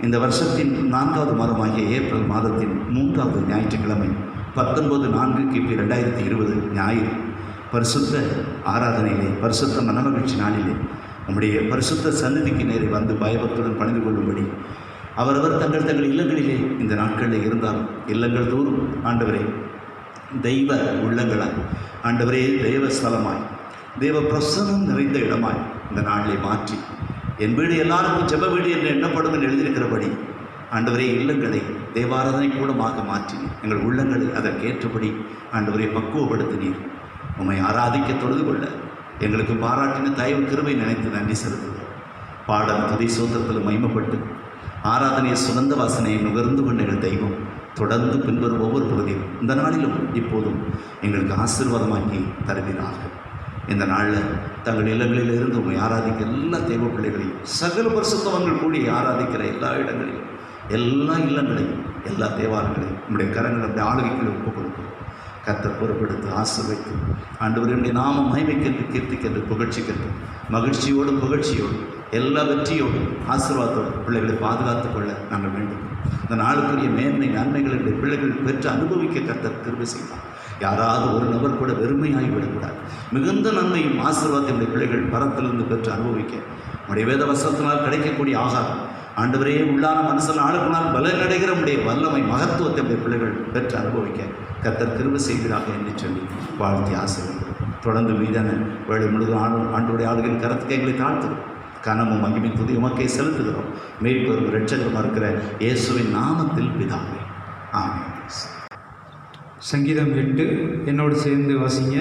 இந்த வருஷத்தின் 4வது மாதமாகிய ஏப்ரல் மாதத்தின் 3வது ஞாயிற்றுக்கிழமை, 19/4/2020 ஞாயிறு, பரிசுத்த ஆராதனையிலே, பரிசுத்த மனமகிழ்ச்சி நாளிலே நம்முடைய பரிசுத்த சந்நிதிக்கு நேரே வந்து பயபக்துடன் பணிந்து கொள்ளும்படி அவரவர் தங்கள் இல்லங்களிலே இந்த நாட்களில் இருந்தாலும் இல்லங்கள் தோறும் ஆண்டவரே தெய்வ உள்ளங்களாய், ஆண்டவரே தெய்வ ஸ்தலமாய், தெய்வ பிரசன்னம் நிறைந்த இடமாய் இந்த நாளிலே மாற்றி, என் வீடு எல்லாருக்கும் ஜெப வீடு என்று எண்ணப்படும் என்று எழுதியிருக்கிறபடி ஆண்டவரே இல்லங்களை தேவாராதனை கூடமாக மாற்றி எங்கள் உள்ளங்களை அதற்கேற்றபடி ஆண்டவரை பக்குவப்படுத்தினீர். உம்மை ஆராதிக்க தொழுது கொள்ள எங்களுக்கு பாராட்டின தயவு கிருபை நினைத்து நன்றி செலுத்துகிறோம். பாடல் துதி சோத்திரத்தில் மகிமைப்பட்டு ஆராதனையை சுகந்த வாசனையை நுகர்ந்து கொண்ட எங்கள் தெய்வம் தொடர்ந்து பின்வரும் ஒவ்வொரு பகுதியும் இந்த நாளிலும் இப்போதும் எங்களுக்கு ஆசீர்வாதமாக்கி தருவீராக. இந்த நாளில் தங்கள் இல்லங்களில் இருந்து உண்மை ஆராதிக்க எல்லா தெய்வ பிள்ளைகளையும், சகல பரிசுத்தவங்கள் கூடி ஆராதிக்கிற எல்லா இடங்களையும், எல்லா இல்லங்களையும், எல்லா தேவாலயங்களையும் நம்முடைய கரங்கள் நம்முடைய ஆளுகைகளை ஒப்புக் கொடுக்கும். கர்த்தர் பொறுப்பெடுத்து ஆசீர்வதித்து ஆண்டவருடைய நாம மகிமைக்கென்று, கீர்த்திக்கென்று, புகழ்ச்சிக்கென்று, மகிழ்ச்சியோடு புகழ்ச்சியோடு எல்லா வெற்றியோடு ஆசீர்வாதத்தோடு பிள்ளைகளை பாதுகாத்து கொள்ள நாங்கள் வேண்டும். இந்த நாளுக்குரிய மேன்மை நன்மைகளுடைய பிள்ளைகள் பெற்று அனுபவிக்க கர்த்தர் கிருபை செய்வார். யாராவது ஒரு நபர் கூட வெறுமையாகி விடக்கூடாது. மிகுந்த நன்மையும் ஆசீர்வாதத்தினுடைய பிள்ளைகள் பரத்திலிருந்து பெற்று அனுபவிக்க நம்முடைய வேத வசனத்தினால் கிடைக்கக்கூடிய ஆகாரம், ஆண்டவரே உள்ளான மனுஷன் ஆளுக்கு நாள் பலன் அடைகிற நம்முடைய வல்லமை மகத்துவத்தை நம்முடைய பிள்ளைகள் பெற்று அனுபவிக்க கர்த்தர் கிருபை செய்கிறாக என்று சொல்லி வாழ்த்தி ஆசீர்வாதம். தொடர்ந்து மீதான வேலை முழுதும் ஆண்டுடைய ஆளுகளின் கருத்துக்கு எங்களை தாழ்த்துகிறோம். கனமும் மகிமை துதி உமக்கே செலுத்துகிறோம். மீட்பரும் இரட்சகருமா இருக்கிற இயேசுவின் நாமத்தில் பிதாவே, ஆமென். சங்கீதம் 8 என்னோடு சேர்ந்து வாசிங்க.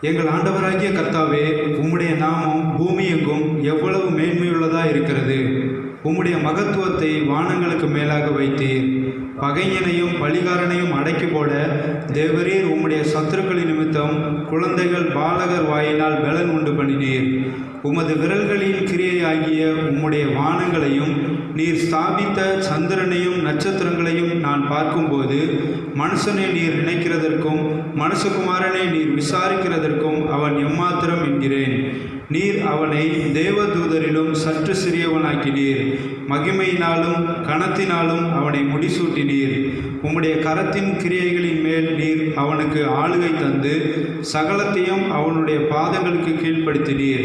எங்கள் ஆண்டவராகிய கர்த்தாவே, உம்முடைய நாமம் பூமி எங்கும் எவ்வளவு மேன்மையுள்ளதாக இருக்கிறது. உம்முடைய மகத்துவத்தை வானங்களுக்கு மேலாக வைத்தீர். பகைஞனையும் பழிகாரனையும் அடக்கி போட தேவரீர் உம்முடைய சத்துருக்களின் நிமித்தம் குழந்தைகள் பாலகர் வாயினால் பலன் உண்டு பண்ணினீர். உமது விரல்களின் கிரியையாகிய உம்முடைய வானங்களையும் நீர் ஸ்தாபித்த சந்திரனையும் நட்சத்திரங்களையும் நான் பார்க்கும்போது, மனுஷனை நீர் நினைக்கிறதற்கும் மனுஷகுமாரனை நீர் விசாரிக்கிறதற்கும் அவன் எம்மாத்திரம் என்கிறேன். நீர் அவனை தேவதூதரிலும் சற்று சிறியவனாக்கினீர். மகிமையினாலும் கனத்தினாலும் அவனை முடிசூட்டினீர். உம்முடைய கரத்தின் கிரியைகளின் மேல் நீர் அவனுக்கு ஆளுகை தந்து சகலத்தையும் அவனுடைய பாதங்களுக்கு கீழ்ப்படுத்தினீர்.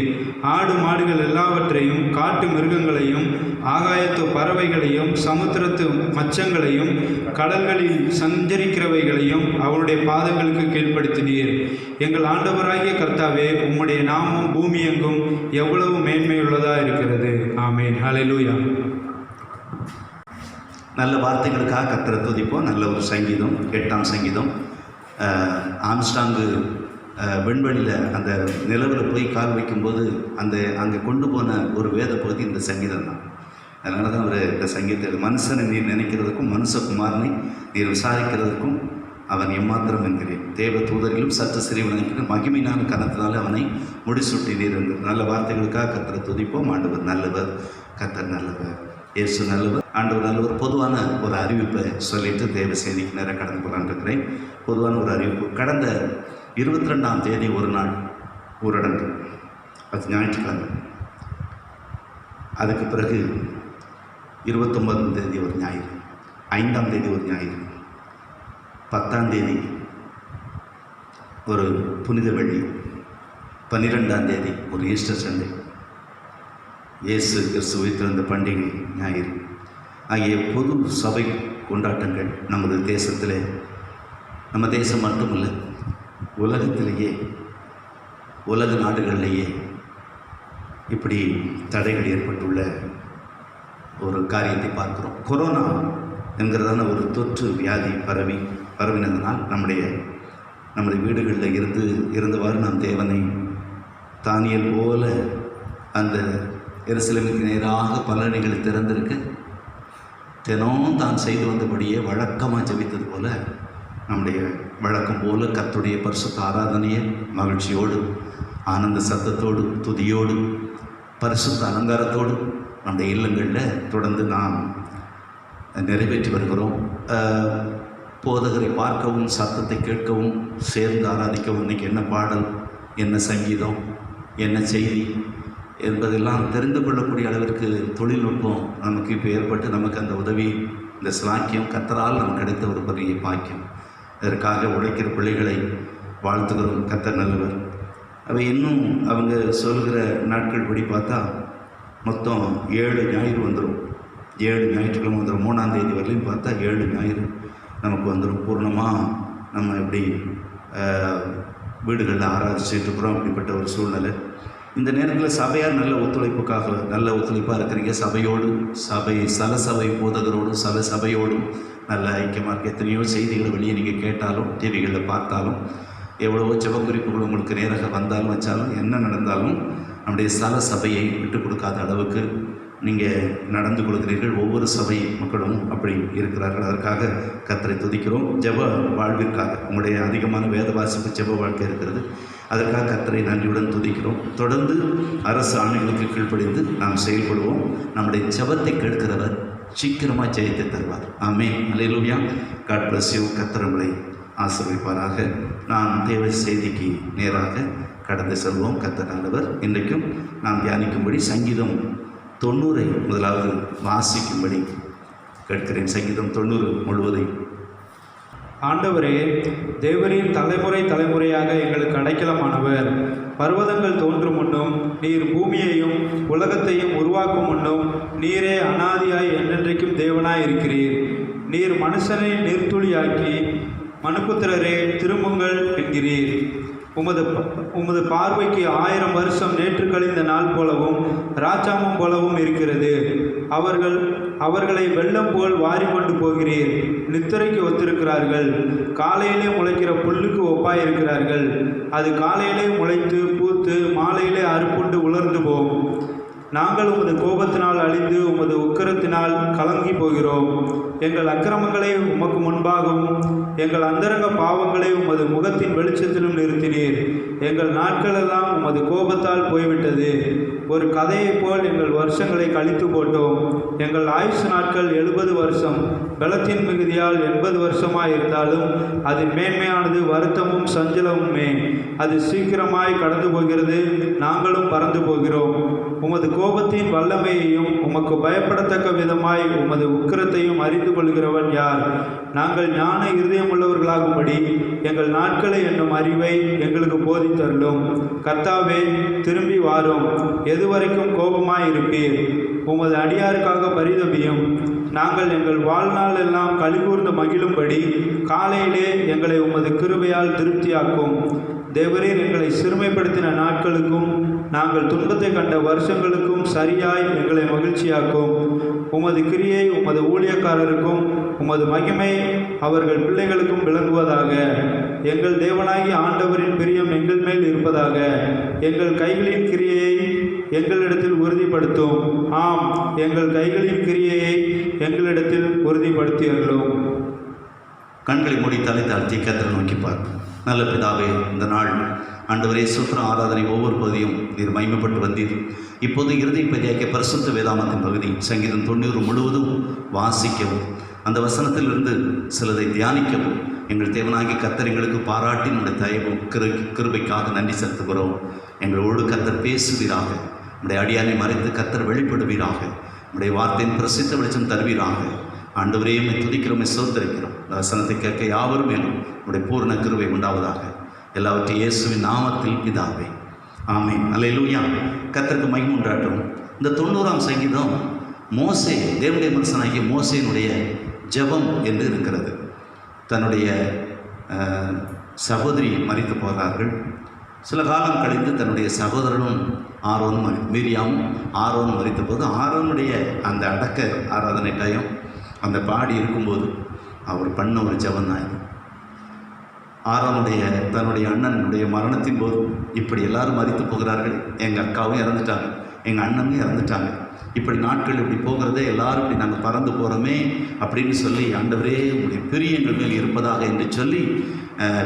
ஆடு மாடுகள் எல்லாவற்றையும், காட்டு மிருகங்களையும், ஆகாயத்து பறவைகளையும், சமுத்திரத்து மச்சங்களையும், கடல்களில் சஞ்சரிக்கிறவைகளையும் அவனுடைய பாதங்களுக்கு கீழ்ப்படுத்தினீர். எங்கள் ஆண்டவராகிய கர்த்தாவே, உம்முடைய நாமம் பூமி எங்கும் எவ்வளவு மேன்மையுள்ளதாக இருக்கிறது. ஆமென். ஹல்லேலூயா. நல்ல வார்த்தைகளுக்காக கர்த்தரை துதிப்போம். நல்ல ஒரு சங்கீதம், 8ஆம் சங்கீதம். ஆம்ஸ்டாங்கு விண்வெளியில் அந்த நிலவில் போய் கால் வைக்கும்போது அங்கே கொண்டு போன ஒரு வேத பகுதி இந்த சங்கீதம் தான். அதனால தான் அவர் இந்த சங்கீதத்தை, மனுஷனை நீர் நினைக்கிறதுக்கும் மனுஷகுமாரனை நீர் விசாரிக்கிறதுக்கும் அவன் எம்மாத்திரம் என்கிறேன், தேவ தூதரிலும் சற்று சிறியவனாக்கிற மகிமையான கனத்தினால அவனை முடிசூட்டி நீர் என்று. நல்ல வார்த்தைகளுக்காக கர்த்தரை துதிப்போம். ஆண்டவர் நல்லவர், கர்த்தர் நல்லவர், இயேசு நல்லவர், ஆண்டவர் நல்லவர். பொதுவான ஒரு அறிவிப்பை சொல்லிட்டு தேவ செய்திக்கு நேரம் கடந்து போகலான்னு இருக்கிறேன். பொதுவான ஒரு அறிவிப்பு. கடந்த 22ஆம் தேதி ஒரு நாள் ஊரடங்கு, அது ஞாயிற்றுக்கிழமை. அதுக்கு பிறகு 29ஆம் தேதி ஒரு ஞாயிறு, 5ஆம் தேதி ஒரு ஞாயிறு, 10ஆம் தேதி ஒரு புனித வெள்ளி, 12ஆம் தேதி ஒரு ஈஸ்டர் சண்டே, இயேசு கிறிஸ்து உயிர்த்தெழுந்த பண்டிகை ஞாயிறு ஆகிய பொது சபை கொண்டாட்டங்கள் நமது தேசத்திலே, நம்ம தேசம் மட்டுமல்ல உலகத்திலேயே, உலக நாடுகளிலேயே இப்படி தடைகள் ஏற்பட்டுள்ள ஒரு காரியத்தை பார்க்கிறோம். கொரோனா என்கிறதான ஒரு தொற்று வியாதி பரவினதனால் நம்முடைய வீடுகளில் இருந்தவாறு நாம் தேவனை தானியல் போல அந்த எருசலேமுக்கு நேராக பலனைகளை திறந்திருக்க தினம் தான் செய்து வந்தபடியே வழக்கமாக ஜெபித்தது போல நம்முடைய வழக்கம் போல கர்த்தருடைய பரிசுத்த ஆராதனையை மகிழ்ச்சியோடு, ஆனந்த சத்தத்தோடு, துதியோடு, பரிசுத்த அலங்காரத்தோடு நம்முடைய இல்லங்களில் தொடர்ந்து நாம் நிறைவேற்றி வருகிறோம். போதகரை பார்க்கவும், சத்தத்தை கேட்கவும், சேர்ந்து ஆராதிக்கவும், இன்றைக்கி என்ன பாடல், என்ன சங்கீதம், என்ன செய்தி என்பதெல்லாம் தெரிந்து கொள்ளக்கூடிய அளவிற்கு தொழில்நுட்பம் நமக்கு இப்போ ஏற்பட்டு நமக்கு அந்த உதவி, இந்த சிலாக்கியம் கர்த்தரால் நமக்கு கிடைத்த ஒரு பெரிய பாக்கியம். இதற்காக உழைக்கிற பிள்ளைகளை வாழ்த்துகிறோம். கர்த்தர் நல்லவர். அவை இன்னும் அவங்க சொல்கிற நாட்கள் படி பார்த்தா மொத்தம் 7 ஞாயிறு வந்துடும். 7 ஞாயிற்றுக்கிழமை வந்துடும். 3ஆம் தேதி வரலையும் பார்த்தா 7 ஞாயிறு நமக்கு வந்துடும். பூர்ணமாக நம்ம எப்படி வீடுகளில் ஆராய்ச்சிட்டு இருக்கிறோம். அப்படிப்பட்ட ஒரு சூழ்நிலை. இந்த நேரத்தில் சபையார் நல்ல ஒத்துழைப்பாக இருக்கிறீங்க. சல சபை போதகரோடும் சபையோடும் நல்ல ஐக்கியமாக இருக்க. எத்தனையோ செய்திகளை வெளியே நீங்கள் கேட்டாலும், டிவிகளில் பார்த்தாலும், எவ்வளவோ ஜெபக்குறிப்புகள் உங்களுக்கு நேராக வந்தாலும் வச்சாலும், என்ன நடந்தாலும் நம்முடைய சபையை விட்டுக் கொடுக்காத அளவுக்கு நீங்கள் நடந்து கொள்கிறீர்கள். ஒவ்வொரு சபை மக்களும் அப்படி இருக்கிறார்கள். அதற்காக கர்த்தரை துதிக்கிறோம். ஜெப வாழ்விற்காக உங்களுடைய அதிகமான வேத வாசிப்பு ஜெப வாழ்க்கை இருக்கிறது. அதற்காக கர்த்தரை நன்றியுடன் துதிக்கிறோம். தொடர்ந்து அரசு ஆணைகளுக்கு கீழ்ப்படிந்து நாம் செயல்படுவோம். நம்முடைய ஜெபத்தை கேட்கிறவர் சீக்கிரமாக ஜெயத்தை தருவார். ஆமென். அல்லேலூயா. God bless you. கர்த்தர் உங்களை ஆசீர்வதிப்பாராக. நாம் தேவ செய்திக்கு நேராக கடந்து செல்வோம். கர்த்தர் நல்லவர். இன்றைக்கும் நாம் தியானிக்கும்படி சங்கீதம் 90 முதலாவது வாசிக்கும்படி கேட்கிறேன். சங்கீதம் 90 முழுவதையும். ஆண்டவரே, தேவரீர் தலைமுறை தலைமுறையாக எங்களுக்கு அடைக்கலமானவர். பர்வதங்கள் தோன்றும் முன்னும் நீர் பூமியையும் உலகத்தையும் உருவாக்கும் முன்னும் நீரே அனாதியாய் என்றென்றைக்கும் தேவனாய் இருக்கிறீர். நீர் மனுஷனை நீர்த்துளியாக்கி மனுபுத்திரரே திரும்புங்கள் என்கிறீர். உமது பார்வைக்கு 1000 வருஷம் நேற்று கழிந்த நாள் போலவும் ராஜாமம் போலவும் இருக்கிறது. அவர்களை வெள்ளம் போல் வாரி கொண்டு போகிறீர். நித்திரைக்கு ஒத்திருக்கிறார்கள். காலையிலே முளைக்கிற புல்லுக்கு ஒப்பாயிருக்கிறார்கள். அது காலையிலே முளைத்து பூத்து மாலையிலே அறுப்புண்டு உலர்ந்து போகும். நாங்கள் உமது கோபத்தினால் அழிந்து உமது உக்கிரத்தினால் கலங்கி போகிறோம். எங்கள் அக்கிரமங்களை உமக்கு முன்பாகவும் எங்கள் அந்தரங்க பாவங்களை உமது முகத்தின் வெளிச்சத்திலும் நிறுத்தினீர். எங்கள் நாட்களெல்லாம் உமது கோபத்தால் போய்விட்டது. ஒரு கதையைப் போல் எங்கள் வருஷங்களை கழித்து போட்டோம். எங்கள் ஆயுசு நாட்கள் 70 வருஷம். பலத்தின் மிகுதியால் 80 வருஷமாய் இருந்தாலும் அதன் மேன்மையானது வருத்தமும் சஞ்சலமுமே. அது சீக்கிரமாய் கடந்து போகிறது, நாங்களும் பறந்து போகிறோம். உமது கோபத்தின் வல்லமையையும் உமக்கு பயப்படத்தக்க விதமாய் உமது உக்கிரத்தையும் அறிந்து கொள்கிறவன் யார்? நாங்கள் ஞான இருதயமுள்ளவர்களாகும்படி எங்கள் நாட்களை என்னும் அறிவை எங்களுக்கு போதித்தருளும். கர்த்தாவே, திரும்பி வாரும். எதுவரைக்கும் கோபமாய் இருப்பீர்? உமது அடியாருக்காக பரிதபியும். நாங்கள் எங்கள் வாழ்நாள் எல்லாம் கலிகூர்ந்து மகிழும்படி காலையிலே எங்களை உமது கிருபையால் திருப்தியாக்கும். தேவரீர் எங்களை சிறுமைப்படுத்தின நாட்களுக்கும் நாங்கள் துன்பத்தை கண்ட வருஷங்களுக்கும் சரியாய் எங்களை மகிழ்ச்சியாக்கும். உமது கிரியை உமது ஊழியக்காரருக்கும் உமது மகிமை அவர்கள் பிள்ளைகளுக்கும் விளங்குவதாக. எங்கள் தேவனாகிய ஆண்டவரின் பிரியம் எங்கள் மேல் இருப்பதாக. எங்கள் கைகளின் கிரியையை எங்களிடத்தில் உறுதிப்படுத்தும். ஆம், எங்கள் கைகளின் கிரியையை எங்களிடத்தில் உறுதிப்படுத்தியர்களும். கண்களை மூடி தலை தாழ்த்தி கர்த்தரை நோக்கி பார்ப்போம். நல்ல பிதாவே, இந்த நாள் ஆண்டவரே சூத்திரம் ஆராதனை ஒவ்வொரு பகுதியும் நீர் மகிமைப்பட்டு வந்தீர். இப்போது இறுதி பகுதியாகிய பரிசுத்த வேதாமத்தின் பகுதி சங்கீதம் 90 முழுவதும் வாசிக்கவும், அந்த வசனத்திலிருந்து சிலதை தியானிக்கவும் எங்கள் தேவனாகிய கர்த்தர் எங்களுக்கு பாராட்டி நம்முடைய தயவும் கிருபைக்காக நன்றி செலுத்துகிறோம். எங்களோடு கர்த்தர் பேசுவீராக. நம்முடைய அடியானை மறைத்து கர்த்தர் வெளிப்படுவீராக. நம்முடைய வார்த்தையின் பிரசித்த வெளிச்சம் தருவீராக. ஆண்டவரே, உம்மை துதிக்கிறோம், சோதரிக்கிறோம். இந்த வசனத்தை கேட்க யாவரும் மேலும் உடைய பூர்ண கிருபை உண்டாவதாக. எல்லாவற்றையும் இயேசுவின் நாமத்தில் பிதாவே, ஆமென். அல்லேலூயா. கர்த்தருக்கு மகிமை உண்டாட்டும். இந்த 90ஆம் சங்கீதம் மோசே, தேவனுடைய மனுஷனாகிய மோசேனுடைய ஜெபம் என்று இருக்கிறது. தன்னுடைய சகோதரி மரித்து போகிறார்கள். சில காலம் கழித்து தன்னுடைய சகோதரனும் ஆரோனும் மீரியாவும் ஆரோனும் மரித்த போது ஆரோனுடைய அந்த அடக்க ஆராதனை டைம் அந்த பாடி இருக்கும்போது அவர் பண்ண ஒரு ஜெபம் தான் இது. ஆரோனுடைய தன்னுடைய அண்ணனுடைய மரணத்தின் போது இப்படி எல்லாரும் மரித்து போகிறார்கள். எங்கள் அக்காவும் இறந்துட்டாங்க, எங்கள் அண்ணனும் இறந்துட்டாங்க. இப்படி நாட்கள் இப்படி போகிறதே, எல்லாரும் இப்படி நாங்கள் பறந்து போகிறோமே அப்படின்னு சொல்லி, ஆண்டவரே உங்களுடைய பிரிய எங்கள் மேல் இருப்பதாக என்று சொல்லி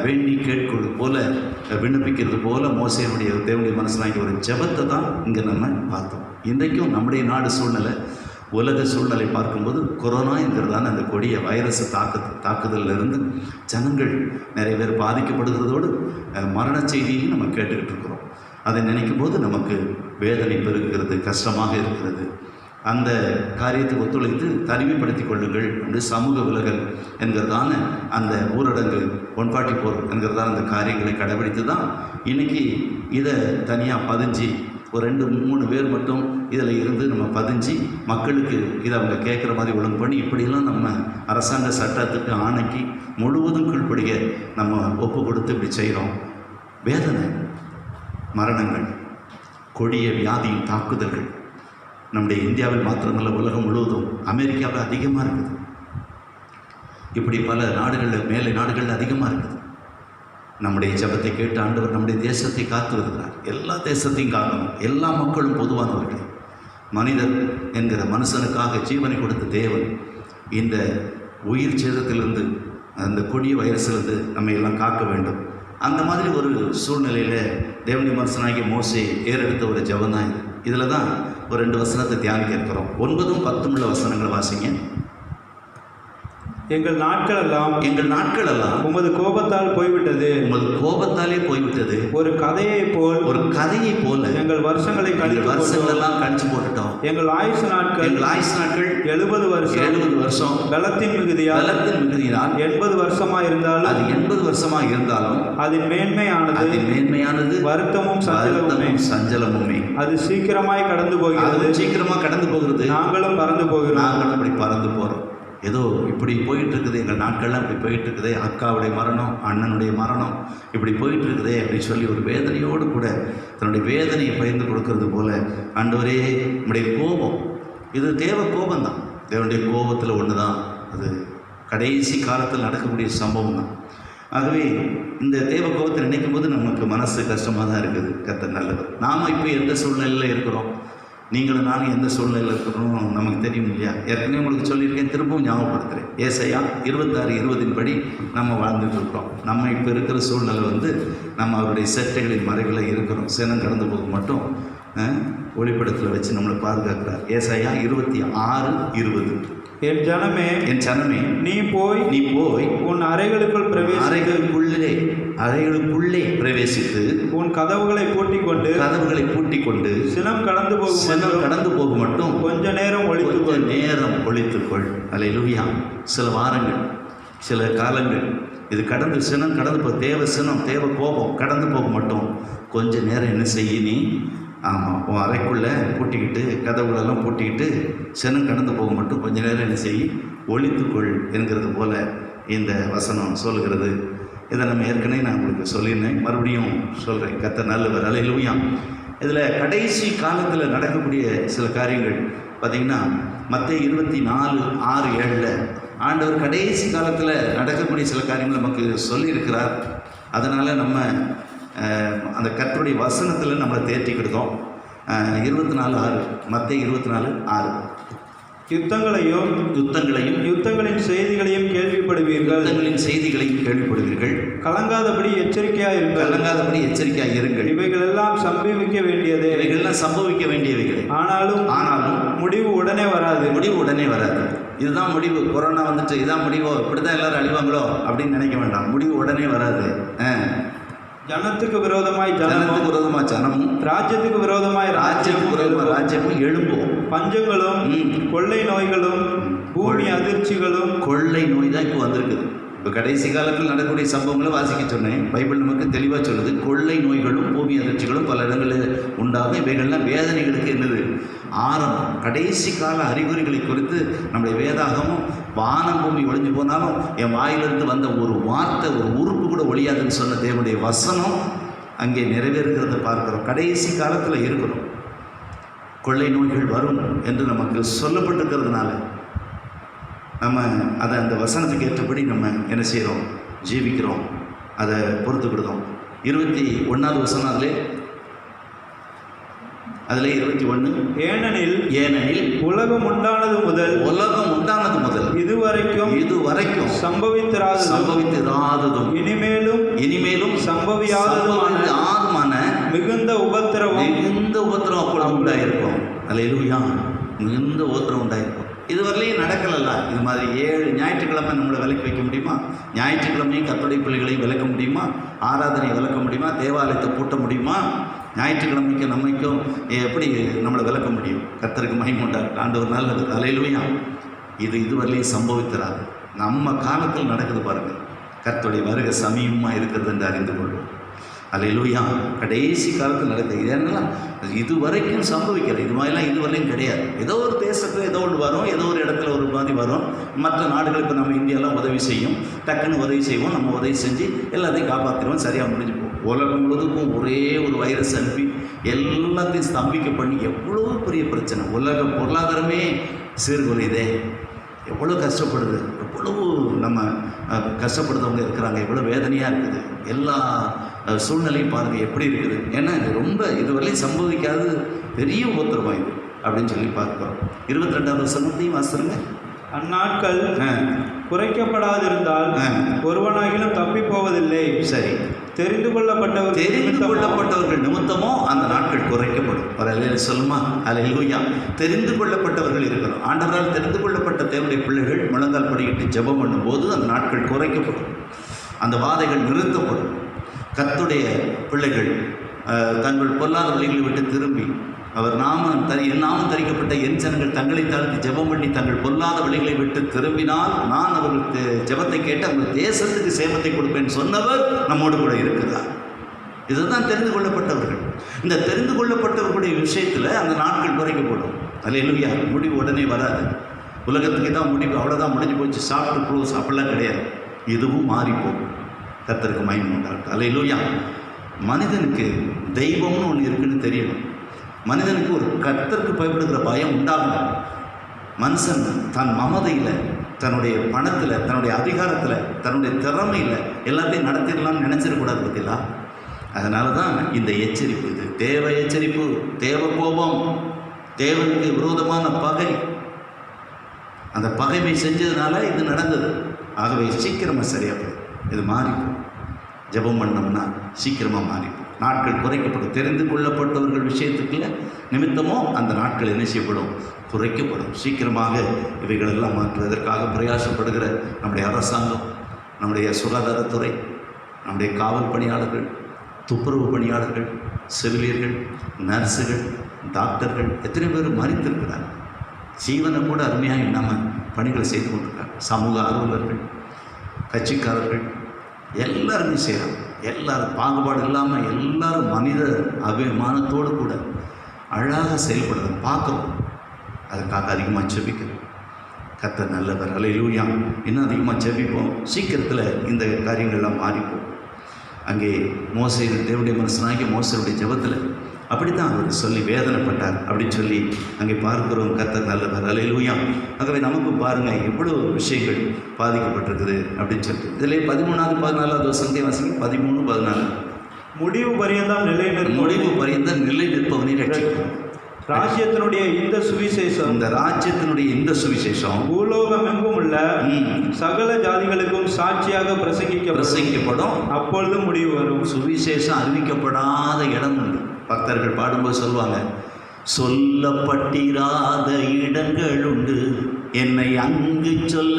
வேண்டி கேட்கிறது போல, விண்ணப்பிக்கிறது போல மோசேனுடைய தேவனுடைய மனசிலாகிய ஒரு ஜெபத்தை தான் இங்கே நம்ம பார்த்தோம். இன்றைக்கும் நம்முடைய நாடு சூழ்நிலை, உலக சூழ்நிலை பார்க்கும்போது கொரோனா என்கிறதான அந்த கொடிய வைரஸ் தாக்குதலிருந்து ஜனங்கள் நிறைய பேர் பாதிக்கப்படுகிறதோடு மரண செய்தியையும் நம்ம கேட்டுக்கிட்டு இருக்கிறோம். அதை நினைக்கும் போது நமக்கு வேதனை பெருகிறது, கஷ்டமாக இருக்கிறது. அந்த காரியத்தை ஒத்துழைத்து தனிமைப்படுத்தி கொள்ளுங்கள் என்று சமூக விலகல் என்கிறதான அந்த ஊரடங்கு 144 என்கிறதான அந்த காரியங்களை கடைபிடித்து தான் இன்றைக்கி இதை தனியாக பதிஞ்சு ஒரு 2-3 பேர் மட்டும் இதில் இருந்து நம்ம பதிஞ்சு மக்களுக்கு இதை அவங்க கேட்குற மாதிரி ஒழுங்கு பண்ணி இப்படிலாம் நம்ம அரசாங்க சட்டத்துக்கு ஆணைக்கு முழுவதும் கீழ்ப்படிய நம்ம ஒப்பு கொடுத்து இப்படி செய்கிறோம். வேதனை, மரணங்கள், கொடிய வியாதியின் தாக்குதல்கள் நம்முடைய இந்தியாவில் மாத்திரமல்ல உலகம் முழுவதும், அமெரிக்காவில் அதிகமாக இருக்குது. இப்படி பல நாடுகளில், மேலை நாடுகளில் அதிகமாக இருக்குது. நம்முடைய ஜெபத்தை கேட்டு ஆண்டவர் நம்முடைய தேசத்தை காத்து வருகிறார். எல்லா தேசத்தையும் காக்கணும். எல்லா மக்களும் பொதுவானவர்கள். மனிதர் என்கிற மனுஷனுக்காக ஜீவனை கொடுத்த தேவன் இந்த உயிர் சேதத்திலிருந்து, அந்த கொடிய வைரஸிலிருந்து நம்ம எல்லாம் காக்க வேண்டும். அந்த மாதிரி ஒரு சூழ்நிலையில் தேவனுடைய மனுஷனாகிய மோசே ஏறெடுத்த ஒரு ஜெபம் தான் இது. இதில் தான் ஒரு 2 வசனத்தை தியானிக்க இருக்கிறோம். 9, 10 வசனங்களை வாசிங்க. எங்கள் நாட்கள் எல்லாம் உமது கோபத்தால் போய்விட்டது. உமது கோபத்தாலே போய்விட்டது. ஒரு கதையை போல எங்கள் வருஷங்களை வருஷங்களெல்லாம் கழிச்சு போட்டுட்டோம். எங்கள் ஆயுசு நாட்கள் 70 வருஷம். பலத்தின் மிகுதியால் 80 வருஷமாக இருந்தாலும், அது 80 வருஷமாக இருந்தாலும் அதன் மேன்மையானது வருத்தமும் சஞ்சலமுமே. அது சீக்கிரமாய் கடந்து போகிறது. நாங்களும் பறந்து போகிறோம். நாங்களும் இப்படி பறந்து போகிறோம். ஏதோ இப்படி போயிட்டுருக்குது, எங்கள் நாட்கள்லாம் இப்படி போயிட்டுருக்குதே, அக்காவுடைய மரணம், அண்ணனுடைய மரணம் இப்படி போயிட்டுருக்குதே அப்படின்னு சொல்லி ஒரு வேதனையோடு கூட தன்னுடைய வேதனையை பகிர்ந்து கொடுக்கறது போல, ஆண்டவரே நம்முடைய கோபம், இது தேவ கோபம்தான். தேவனுடைய கோபத்தில் ஒன்று தான், அது கடைசி காலத்தில் நடக்கக்கூடிய சம்பவம் தான். ஆகவே இந்த தேவ கோபத்தை நினைக்கும் போது நமக்கு மனசு கஷ்டமாக தான் இருக்குது. கர்த்தர் நல்லவர். நாம் இப்போ எந்த சூழ்நிலையில் இருக்கிறோம், நீங்களும் நானும் எந்த சூழ்நிலையில் இருக்கிறோம் நமக்கு தெரியும் இல்லையா? ஏற்கனவே உங்களுக்கு சொல்லியிருக்கேன், திரும்பவும் ஞாபகப்படுத்துகிறேன். ஏசாயா 26:20 படி நம்ம வாழ்ந்துட்டு இருக்கிறோம். நம்ம இப்போ இருக்கிற சூழ்நிலை நம்ம அவருடைய செட்டைகளின் மறைவில் இருக்கிறோம். சேனம் கடந்து போக மட்டும் ஒளிப்படத்தில் வச்சு நம்மளை பாதுகாக்கிறார். ஏசாயா 26:20. என் ஜனமே நீ போய் உன் அறைகளுக்குள்ளே பிரவேசித்து உன் கதவுகளை பூட்டிக் கொண்டு சினம் கடந்து போகும் மட்டும் கொஞ்ச நேரம் ஒளித்துக்கொள். அல்லேலூயா. சில வாரங்கள், சில காலங்கள் இது கடந்து சினம் கடந்து போ, தேவ கோபம் கடந்து போக மட்டும் கொஞ்ச நேரம் என்ன செய்ய நீ? ஆமாம், உன் அறைக்குள்ளே பூட்டிக்கிட்டு, கதவுகளெல்லாம் பூட்டிக்கிட்டு, சினம் கடந்து போக மட்டும் கொஞ்ச நேரம் என்ன செய்ய? ஒளித்துக்கொள் என்கிறது போல இந்த வசனம் சொல்கிறது. இதை நம்ம ஏற்கனவே நான் உங்களுக்கு சொல்லியிருந்தேன், மறுபடியும் சொல்கிறேன். கர்த்தர் நல்லவர். அல்லேலூயா. இதில் கடைசி காலத்தில் நடக்கக்கூடிய சில காரியங்கள் பார்த்திங்கன்னா மத்தேயு 24:6-7 ஆண்டவர் கடைசி காலத்தில் நடக்கக்கூடிய சில காரியங்கள் நமக்கு சொல்லியிருக்கிறார். அதனால் நம்ம அந்த கர்த்தருடைய வசனத்தில் நம்மளை தேற்றிக்கிடுதோம். 24:6 மத்தேயு 24:6 யுத்தங்களையும் யுத்தங்களின் செய்திகளையும் கேள்விப்படுவீர்கள். கலங்காதபடி எச்சரிக்கையாக இருங்கள். இவைகளெல்லாம் சம்பவிக்க வேண்டியவைகள். ஆனாலும் முடிவு உடனே வராது. இதுதான் முடிவு. கொரோனா வந்துட்டு இதான் முடிவோ, இப்படிதான் எல்லாரும் அழிவாங்களோ அப்படின்னு நினைக்க வேண்டாம். முடிவு உடனே வராது. ஜனத்துக்கு விரோதமாய் ஜனமும் ராஜ்யத்துக்கு விரோதமாய் ராஜ்யமும் எழும்பும். பஞ்சங்களும் கொள்ளை நோய்களும் பூமி அதிர்ச்சிகளும். கொள்ளை நோய் தான் இப்போ வந்திருக்குது. இப்போ கடைசி காலத்தில் நடக்கக்கூடிய சம்பவங்களை வாசிக்க சொன்னேன். பைபிள் நமக்கு தெளிவாக சொல்லுது. கொள்ளை நோய்களும் பூமி அதிர்ச்சிகளும் பல இடங்களில் உண்டாகும். இவைகள்லாம் வேதனைகளுக்கு என்னது ஆரம்பம். கடைசி கால அறிகுறிகளை குறித்து நம்முடைய வேதாகமும் வானம் பூமி ஒழிஞ்சு போனாலும் என் வாயிலிருந்து வந்த ஒரு வார்த்தை, ஒரு உறுப்பு கூட ஒழியாதுன்னு சொன்ன தேவனுடைய வசனம் அங்கே நிறைவேறுகிறத பார்க்கிறோம். கடைசி காலத்தில் இருக்கிறோம். கொள்ளை நோய்கள் வரும் என்று நமக்கு சொல்லப்பட்டிருக்கிறதுனால நம்ம அதை அந்த வசனத்துக்கு ஏற்றபடி நம்ம என்ன செய்கிறோம், ஜீவிக்கிறோம், அதை பொறுத்துக்கிடுதோம். 21வது வசனம் அதில் 21 ஏனெனில் உலகம் உண்டானது முதல் இதுவரைக்கும் சம்பவித்திராததும் இனிமேலும் சம்பவியாததுமான மிகுந்த உபத்திரவம் உண்டாயிருக்கும். அல்லேலூயா. மிகுந்த உபத்திரவம் உண்டாயிருக்கும். இதுவரையிலையும் நடக்கலல்ல. இது மாதிரி 7 ஞாயிற்றுக்கிழமை நம்மளை விலக்கி வைக்க முடியுமா? ஞாயிற்றுக்கிழமையும் கர்த்தருடைய பிள்ளைகளையும் விளக்க முடியுமா? ஆராதனை விளக்க முடியுமா? தேவாலயத்தை பூட்ட முடியுமா? ஞாயிற்றுக்கிழமைக்கும் நம்மைக்கும் எப்படி நம்மளை விளக்க முடியும்? கர்த்தருக்கு மகிமை உண்டாகட்டும். ஆண்டவர் நல்லது. அல்லேலூயா. இதுவரையிலையும் சம்பவித்திராது. நம்ம காலத்தில் நடக்குது பாருங்கள். கர்த்தருடைய வருகை சமீபமாக இருக்கிறது என்று அறிந்து கொள்வோம். அல்லேலூயா. கடைசி காலத்தில் நடக்குது. இதெல்லாம் இதுவரைக்கும் சம்பவிக்கிறது. இது மாதிரிலாம் இதுவரையும் கிடையாது. ஏதோ ஒரு தேசத்தில் ஏதோ ஒன்று வரும், ஏதோ ஒரு இடத்துல ஒரு மாதிரி வரும். மற்ற நாடுகளுக்கு நம்ம இந்தியாலாம் உதவி செய்யும். டக்குன்னு உதவி செய்வோம். நம்ம உதவி செஞ்சு எல்லாத்தையும் காப்பாற்றுவோம். சரியாக முடிஞ்சுப்போம். உலகம் முழுவதுக்கும் ஒரே ஒரு வைரஸ் அனுப்பி எல்லாத்தையும் ஸ்தம்பிக்க பண்ணி எவ்வளோ பெரிய பிரச்சனை. உலக பொருளாதாரமே சீர்குலையுதே. எவ்வளோ கஷ்டப்படுது. எவ்வளவு நம்ம கஷ்டப்படுறவங்க இருக்கிறாங்க. எவ்வளோ வேதனையாக இருக்குது. எல்லா சூழ்நிலையும் பாருங்கள் எப்படி இருக்குது. ஏன்னா இது ரொம்ப இதுவரையும் சம்பவிக்காத பெரிய உபத்திரவம் இது அப்படின்னு சொல்லி பார்க்கிறோம். 22வது வசனத்தையும் வாசிருங்க. அந்நாட்கள் குறைக்கப்படாதிருந்தால் ஒருவனாகிலும் தப்பி போவதில்லை. சரி. தெரிந்து கொள்ளப்பட்டவர்கள் நிமித்தமோ அந்த நாட்கள் குறைக்கப்படும். ஒரு சொல்லுமா? அல்லேலூயா. தெரிந்து கொள்ளப்பட்டவர்கள் இருக்கணும். ஆண்டவரால் தெரிந்து கொள்ளப்பட்ட தேவனுடைய பிள்ளைகள் முழங்கால் படிக்கிட்டு ஜெபம் பண்ணும்போது அந்த நாட்கள் குறைக்கப்படும். அந்த வாதைகள் நிறுத்தப்படும். கர்த்தருடைய பிள்ளைகள் தங்கள் பொல்லாத வழிகளை விட்டு திரும்பி அவர் நாமம் தரிக்கப்பட்ட என் ஜனங்கள் தங்களை தாழ்த்தி ஜெபம் பண்ணி தங்கள் பொல்லாத வழிகளை விட்டு திரும்பினால் நான் அவர்களுக்கு ஜெபத்தை கேட்டு அவங்க தேசத்துக்கு சேமத்தை கொடுப்பேன் சொன்னவர் நம்மோடு கூட இருக்கிறார். இதுதான் தெரிந்து கொள்ளப்பட்டவர்கள். இந்த தெரிந்து கொள்ளப்பட்டவர்களுடைய விஷயத்தில் அந்த நாட்கள் குறைக்கப்படும். அல்லேலூயா. முடிவு உடனே வராது. உலகத்துக்கு தான் முடிவு, அவ்வளோதான், முடிஞ்சு போச்சு, சாப்பிட்டு க்ளோஸ், அப்படிலாம் கிடையாது. இதுவும் மாறிப்போகும். கர்த்தருக்கு மகிமை உண்டாகட்டும். அல்லேலூயா. மனிதனுக்கு தெய்வம்னு ஒன்று இருக்குன்னு தெரியணும். மனிதனுக்கு ஒரு கர்த்தருக்கு பயப்படுகிற பயம் உண்டாகணும். மனுஷன் தன் மமதையில், தன்னுடைய பணத்தில், தன்னுடைய அதிகாரத்தில், தன்னுடைய திறமையில் எல்லாத்தையும் நடத்திடலாம்னு நினச்சிடக்கூடாது. பார்த்தீங்களா? அதனால தான் இந்த எச்சரிப்பு. இது தேவ எச்சரிப்பு, தேவ கோபம், தேவனுக்கு விரோதமான பகை. அந்த பகைமை செஞ்சதுனால இது நடந்தது. ஆகவே சீக்கிரமாக சரியாக போய் இது மாறிப்போம். ஜெபம் பண்ணோம்னா சீக்கிரமாக மாறிப்போம். நாட்கள் குறைக்கப்படும். தெரிந்து கொள்ளப்பட்டவர்கள் விஷயத்துக்குள்ள நிமித்தமோ அந்த நாட்கள் என்ன செய்யப்படும்? குறைக்கப்படும். சீக்கிரமாக இவைகளெல்லாம் மாற்றுவதற்காக பிரயாசப்படுகிற நம்முடைய அரசாங்கம், நம்முடைய சுகாதாரத்துறை, நம்முடைய காவல் பணியாளர்கள், துப்புரவு பணியாளர்கள், செவிலியர்கள், நர்ஸுகள், டாக்டர்கள் எத்தனை பேர் மறித்திருக்கிறார். ஜீவனை கூட அருமையாக இல்லாமல் பணிகளை செய்து கொண்டிருக்காங்க. சமூக ஆர்வலர்கள், கட்சிக்காரர்கள் எல்லாருமே செய்கிறாங்க. எல்லாரும் பாகுபாடு இல்லாமல் எல்லாரும் மனித அபிமானத்தோடு கூட அழகாக செயல்படுறத பார்க்குறோம். அதுக்காக அதிகமாக செபிக்கிறோம். கர்த்தர் நல்லவர். அல்லேலூயா. இன்னும் அதிகமாக செபிப்போம். சீக்கிரத்தில் இந்த காரியங்கள்லாம் மாறிப்போம். அங்கே மோசே, தேவனுடைய மனுஷனாகிய மோசேயுடைய ஜெபத்தில் அப்படித்தான் அவர் சொல்லி வேதனைப்பட்டார் அப்படின்னு சொல்லி அங்கே பார்க்கிறோம். கர்த்தர் நல்லவர். அல்லேலூயா. ஆகவே நமக்கு பாருங்கள் எவ்வளோ விஷயங்கள் பாதிக்கப்பட்டிருக்குது அப்படின்னு சொல்லிட்டு. இதிலே 13வது 14வது வசனத்தை வாசிங்க. 13, 14. முடிவு பரியந்தம் நிலை நிற்பவனே, முடிவு பரியந்தம் நிலை நிற்பவனை ரட்சிக்கும். ராஜ்யத்தினுடைய இந்த சுவிசேஷம், இந்த ராஜ்யத்தினுடைய இந்த சுவிசேஷம் பூலோகம் எங்கும் உள்ள சகல ஜாதிகளுக்கும் சாட்சியாக பிரசங்கிக்கப்படும். அப்பொழுது முடிவு வரும். சுவிசேஷம் அறிவிக்கப்படாத இடம் உண்டு. பக்தர்கள் பாடும்போது சொல்லுவாங்க, சொல்லப்பட்டிராத இடங்கள் உண்டு, என்னை அங்கு சொல்ல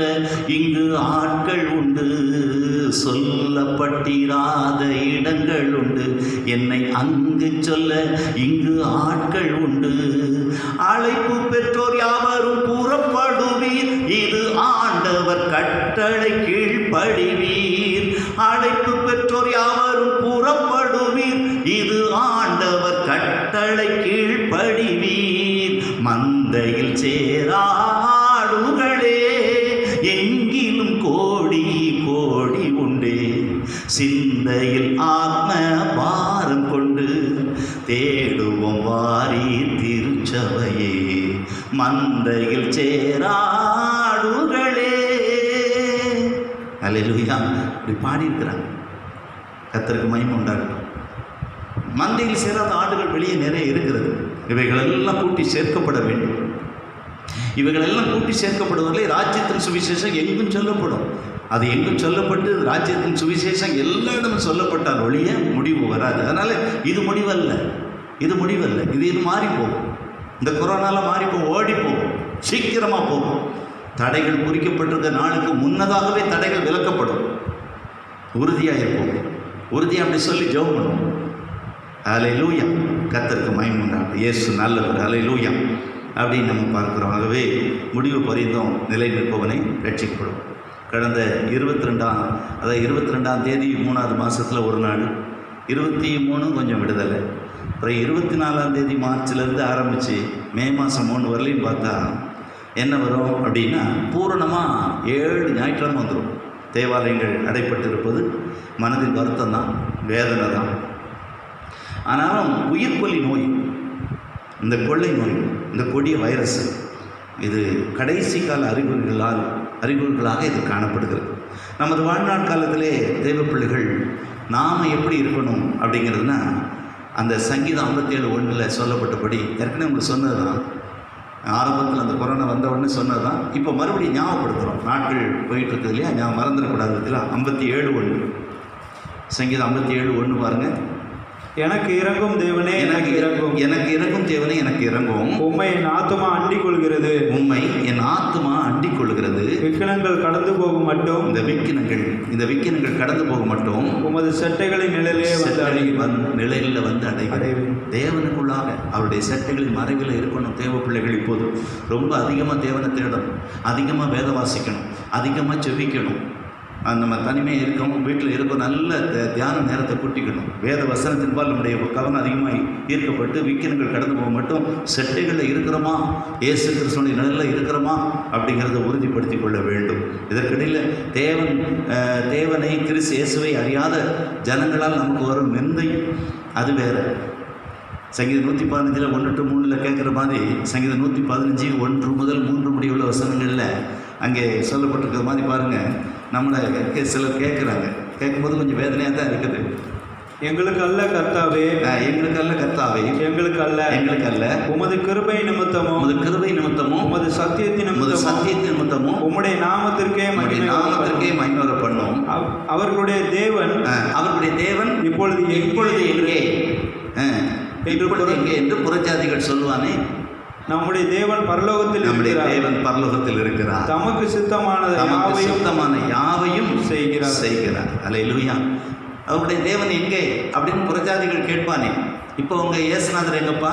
இங்கு ஆட்கள் உண்டு. சொல்லப்பட்டிராத இடங்கள் உண்டு, என்னை அங்கு சொல்ல இங்கு ஆட்கள் உண்டு. அழைப்பு பெற்றோர் யாவரும் புறப்படுவீர், இது ஆண்டவர் கட்டளை கீழ்ப்படிவீர். அழைப்பு பெற்றோர் யாவரும் புறப்படுவீர், இது ஆண்டவர் கட்டளை கீழ்ப்படிவீர். மந்தையில் சேராடுகளே, எங்கிலும் கோடி கோடி உண்டே. சிந்தையில் ஆத்ம பாரம் கொண்டு தேடுவோம் வாரி திருச்சபையே. மந்தையில் சேராடுகளே. அல்லேலூயா. இப்படி பாடியிருக்கிறாங்க. கர்த்தருக்கு மகிமை உண்டாகட்டும். மந்தையில் சேராத ஆடுகள் வெளியே நிறைய இருக்கிறது. இவைகளெல்லாம் கூட்டி சேர்க்கப்பட வேண்டும். இவைகளெல்லாம் கூட்டி சேர்க்கப்படுவதில்லை. ராஜ்யத்தின் சுவிசேஷம் எங்கும் சொல்லப்படும். அது எங்கும் சொல்லப்பட்டு ராஜ்யத்தின் சுவிசேஷம் எல்லா இடமும் சொல்லப்பட்டால் ஒழிய முடிவு வராது. அதனால் இது முடிவல்ல, இது முடிவல்ல. இது மாறி போகும். இந்த கொரோனாவில் மாறி போகும், ஓடி போகும், சீக்கிரமாக போகும். தடைகள் குறிக்கப்பட்டிருக்க நாளுக்கு முன்னதாகவே தடைகள் விலக்கப்படும். உறுதியாக இருப்போம். உறுதியாக அப்படி சொல்லி ஜெபம் பண்ணுவோம். அல்லேலூயா. கர்த்தருக்கு மகிமை உண்டாகட்டும். இயேசு நல்லவர். அல்லேலூயா. அப்படின்னு நம்ம பார்க்குறோம். ஆகவே முடிவு பரிந்தும் நிலை நிற்பவனை ரட்சிக்கப்படும். கடந்த 22ஆம் தேதி 3வது மாதத்தில் ஒரு நாள், 23 கொஞ்சம் விடுதலை, அப்புறம் 24ஆம் தேதி மார்ச்லேருந்து ஆரம்பித்து மே மாதம் 3 வரலையும் பார்த்தா என்ன வரும் அப்படின்னா, பூரணமாக 7 ஞாயிற்றுக்கிழமை வந்துடும். தேவாலயங்கள் அடைப்பட்டிருப்பது மனதின் வருத்தம் தான், வேதனை தான். ஆனாலும் உயிர்கொல்லி நோய், இந்த கொள்ளை நோய், இந்த கொடிய வைரஸ், இது கடைசி கால அறிகுறிகளாக இது காணப்படுகிறது. நமது வாழ்நாள் காலத்திலே தேவ பிள்ளைகள் நாம் எப்படி இருக்கணும் அப்படிங்கிறதுனா, அந்த சங்கீதம் 57:1 சொல்லப்பட்டபடி ஏற்கனவே உங்களுக்கு சொன்னது தான். ஆரம்பத்தில் அந்த கொரோனா வந்த உடனே சொன்னது தான். இப்போ மறுபடியும் ஞாபகப்படுத்துகிறோம். நாட்கள் போயிட்டுருக்குது இல்லையா, ஞாபகம் மறந்துடக்கூடாது. இதில் 57:1 சங்கீதம் 57:1 பாருங்கள். எனக்கு இறங்கும் தேவனே, எனக்கு இறங்கும். எனக்கு இறங்கும் தேவனே, எனக்கு இறங்கும். உம்மை என் ஆத்துமா அண்டிக் கொள்கிறது. உம்மை என் ஆத்துமா அண்டிக் கொள்கிறது. விக்கினங்கள் கடந்து போகும் மட்டும், இந்த விக்கினங்கள் கடந்து போக மட்டும் உமது செட்டைகளின் நிழலே நிழலில் வந்து அடைவேன். தேவனுக்குள்ளாக அவருடைய செட்டைகளின் மறைவில் இருக்கணும். தேவ பிள்ளைகள் இப்போது ரொம்ப அதிகமாக தேவனை தேடணும், அதிகமாக வேத வாசிக்கணும், அதிகமாக செவிக்கணும். நம்ம தனிமையாக இருக்கணும், வீட்டில் இருக்கோம், நல்ல தியான நேரத்தை கூட்டிக்கணும். வேத வசனத்தின்பால் நம்முடைய கவனம் அதிகமாக ஈர்க்கப்பட்டு விக்கினங்கள் கடந்து போக மட்டும் செட்டைகளில் இருக்கிறோமா, இயேசு கிறிஸ்துவினுடைய நிழலில் இருக்கிறோமா அப்படிங்கிறத உறுதிப்படுத்தி கொள்ள வேண்டும். இதற்கிடையில் தேவனை கிறிஸ்து இயேசுவை அறியாத ஜனங்களால் நமக்கு வரும் நிந்தை அது வேறு. சங்கீதம் 115 1 to 3 கேட்குற மாதிரி சங்கீதம் 115 1 முதல் 3 முடிவுள்ள வசனங்களில் அங்கே சொல்லப்பட்டிருக்கிற மாதிரி பாருங்கள். நம்மளை சிலர் கேட்குறாங்க, கேட்கும்போது கொஞ்சம் வேதனையாக தான் இருக்குது. எங்களுக்கு அல்ல கர்த்தாவே, எங்களுக்கு அல்ல கர்த்தாவே, எங்களுக்கு அல்ல உமது கிருபை நிமித்தமும், உமது சத்தியத்தின் நிமித்தமும் உம்முடைய நாமத்திற்கே மகிமை வர பண்ணும். அவர்களுடைய தேவன் இப்பொழுது எங்கே என்று புறஜாதிகள் சொல்லுவானே. நம்முடைய தேவன் பரலோகத்தில் இருக்கிறார். தமக்கு சித்தமான யாவையும் செய்கிறார். அல்லேலூயா. அவருடைய தேவன் எங்கே அப்படின்னு புறஜாதிகள் கேட்பானே. இப்போ உங்கள் இயேசுநாதர் எங்கப்பா?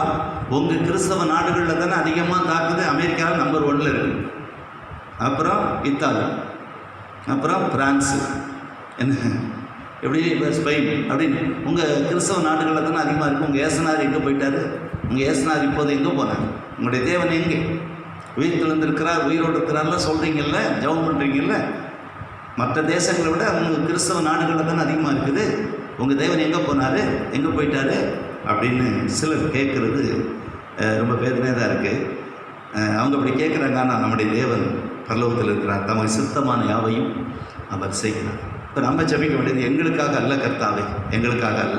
உங்கள் கிறிஸ்தவ நாடுகளில் தானே அதிகமாக தாக்குது. அமெரிக்காவில் நம்பர் 1 இருக்குது, அப்புறம் இத்தாலி, அப்புறம் பிரான்ஸு, என்ன எப்படி ஸ்பெயின் அப்படின்னு உங்கள் கிறிஸ்தவ நாடுகளில் தானே அதிகமாக இருக்கும். உங்கள் இயேசுநாதர் எங்கே போயிட்டார்? உங்கள் இயேசுநாதர் இப்போது எங்கே போனார்? உங்களுடைய தேவன் எங்கே? உயிர்த்தெழுந்திருக்கிறார், உயிரோடு இருக்கிறார்லாம் சொல்கிறீங்கல்ல, ஜெபம் பண்ணுறீங்கல்ல. மற்ற தேசங்களை விட உங்கள் கிறிஸ்தவ நாடுகளில் தானே அதிகமாக இருக்குது. உங்கள் தேவன் எங்கே போனார்? எங்கே போயிட்டார்? அப்படின்னு சிலர் கேட்குறது ரொம்ப வேதனையாக தான் இருக்குது. அவங்க அப்படி கேட்குறாங்க. ஆனால் நம்முடைய தேவன் பரலோகத்தில் இருக்கிறார், தமக்கு சித்தமான யாவையும் அவர் செய்கிறார். இப்போ நம்ம ஜெபிக்க வேண்டியது எங்களுக்காக அல்ல கர்த்தாவே, எங்களுக்காக அல்ல,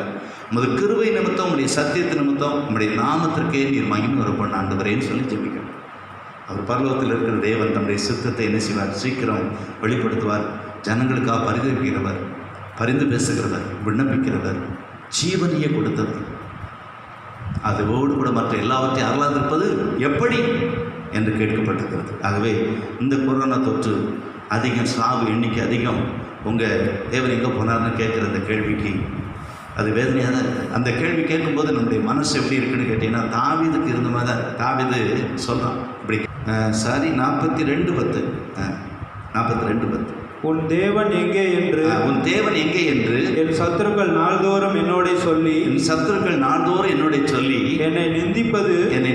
உமது கிருபை நிமித்தம், உங்களுடைய சத்தியத்து நிமித்தம், உங்களுடைய நாமத்திற்கே நீர் மகிமை வரப்பண்ண ஆண்டவரேன்னு சொல்லி ஜெபிக்கணும். அவர் பரலோகத்தில் இருக்கிற தேவன் தம்முடைய சித்தத்தை என்ன செய்வார்? சீக்கிரம் வெளிப்படுத்துவார். ஜனங்களுக்காக பரிந்துரைக்கிறவர், பரிந்து பேசுகிறவர், விண்ணப்பிக்கிறவர், ஜீவனையே கொடுத்தவர். அதோடு கூட மற்ற எல்லாவற்றையும் அருளாதிருப்பது எப்படி என்று கேட்கப்பட்டிருக்கிறது. ஆகவே இந்த கொரோனா தொற்று அதிகம், சாவு எண்ணிக்கை அதிகம், உங்கள் தேவன் எங்கே போனார்னு கேட்குற அந்த கேள்விக்கு அது வேதனையாக தான் இருக்குது. அந்த கேள்வி கேட்கும்போது நம்முடைய மனசு எப்படி இருக்குன்னு கேட்டிங்கன்னா, தாவீதுக்கு இருந்த மாதிரி தான். தாவீது சொல்கிறான் இப்படி, 42:10 42:10 உன் தேவன் எங்கே என்று, உன் தேவன் எங்கே என்று என் சத்துருக்கள் நாள்தோறும் என்னோட சொல்லி, என் சத்துருக்கள் நாள்தோறும் என்னோட சொல்லி என்னை நிந்திப்பது என்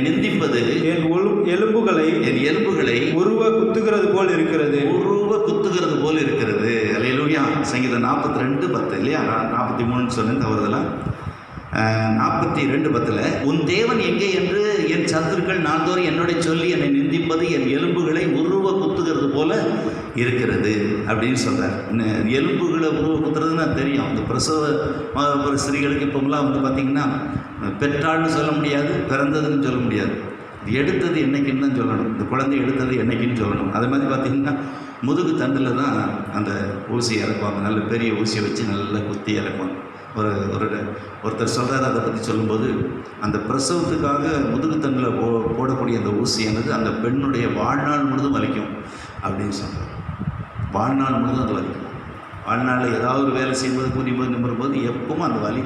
எலும்புகளை உருவ குத்துகிறது போல் இருக்கிறது. அல்லேலூயா. சங்கீதம் 42:10 இல்லையா? 43 சொன்னேன் தவறுதெல்லாம். 42:10 உன் தேவன் எங்கே என்று என் சத்துருக்கள் நாள்தோறும் என்னோட சொல்லி என்னை நிந்திப்பது என் எலும்புகளை உருவ குத்துகிறது போல இருக்கிறது அப்படின்னு சொல்கிறார். எலும்புகளை உருவ குத்துறதுன்னா தெரியும். அந்த பிரசவ ஸ்திரீகளுக்கு இப்போலாம் பார்த்திங்கன்னா பெற்றாள்னு சொல்ல முடியாது, பிறந்ததுன்னு சொல்ல முடியாது, எடுத்தது என்னைக்குன்னு தான் சொல்லணும். இந்த குழந்தை எடுத்தது என்னைக்குன்னு சொல்லணும். அதே மாதிரி பார்த்திங்கன்னா முதுகு தண்டில் தான் அந்த ஊசி இறக்குவாங்க. நல்ல பெரிய ஊசியை வச்சு நல்லா குத்தி இறக்குவாங்க. ஒருத்தர் சொல்கிறார், அதை பற்றி சொல்லும்போது, அந்த பிரசவத்துக்காக முதுகுத்தண்டில் போடக்கூடிய அந்த ஊசியானது அந்த பெண்ணுடைய வாழ்நாள் முழுதும் வலிக்கும் அப்படின்னு சொல்கிறார். வாழ்நாள் முழுதும் அது வலிக்கும். வாழ்நாளில் ஏதாவது ஒரு வேலை செய்யும்போது, கூறியும்போது, நிமிரும்போது எப்பவும் அந்த வலி,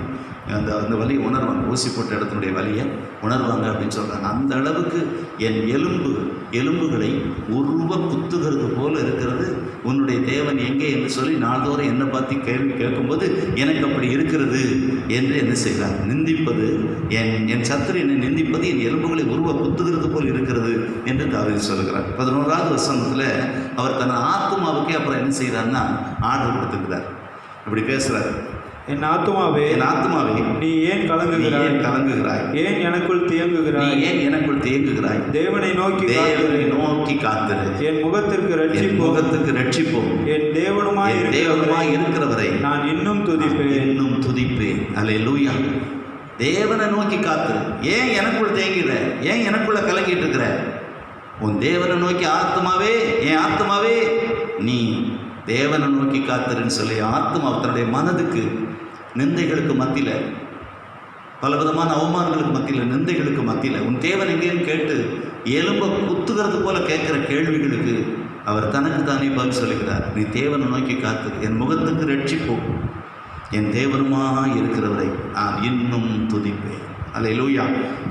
அந்த வலியை உணர்வாங்க. ஊசி போட்ட இடத்தினுடைய வலியை உணர்வாங்க அப்படின்னு சொல்கிறாங்க. அந்த அளவுக்கு என் எலும்புகளை உருவ குத்துகிறது போல இருக்கிறது உன்னுடைய தேவன் எங்கே என்று சொல்லி நாள்தோறும் என்னை பார்த்து கேள்வி கேட்கும்போது எனக்கு அப்படி இருக்கிறது என்று என்ன செய்கிறார்? நிந்திப்பது, என் சத்துரு என்னை நிந்திப்பது என் எலும்புகளை உருவ குத்துகிறது போல் இருக்கிறது என்று தாவீது சொல்கிறார். 11வது வசனத்தில் அவர் தன் ஆத்துமாவுக்கே அப்புறம் என்ன செய்கிறார்னா ஆர்டர் கொடுத்துக்கிறார். இப்படி பேசுகிறார். என் ஆத்துமாவே நீ ஏன் கலங்குகிறாய்? ஏன் எனக்குள் தேங்குகிறாய்? தேவனை நோக்கி காத்திரு. என் முகத்திற்கு ரட்சிப்போம். என் தேவனுமாய் இருக்கிறவரை நான் இன்னும் துதிப்பேன். அல்லேலூயா. தேவனை நோக்கி காத்திரு. ஏன் எனக்குள் தேங்குகிற? ஏன் எனக்குள்ள கலங்கிட்டு இருக்கிற? உன் தேவனை நோக்கி என் ஆத்மாவே நீ தேவனை நோக்கி காத்திருன்னு சொல்லி ஆத்மா தன்னுடைய மனதுக்கு நிந்தைகளுக்கு மத்தியில், பலவிதமான அவமானங்களுக்கு மத்தியில், நிந்தைகளுக்கு மத்தியில் உன் தேவன் எங்கேன்னு கேட்டு எலும்பை குத்துகிறது போல கேட்குற கேள்விகளுக்கு அவர் தனக்கு தானே பதில் சொல்லுகிறார். நீ தேவனை நோக்கி காத்து, என் முகத்துக்கு ரட்சிப்போம், என் தேவனுமாக இருக்கிறவரை நான் இன்னும் துதிப்பேன். அல்லேலூயா.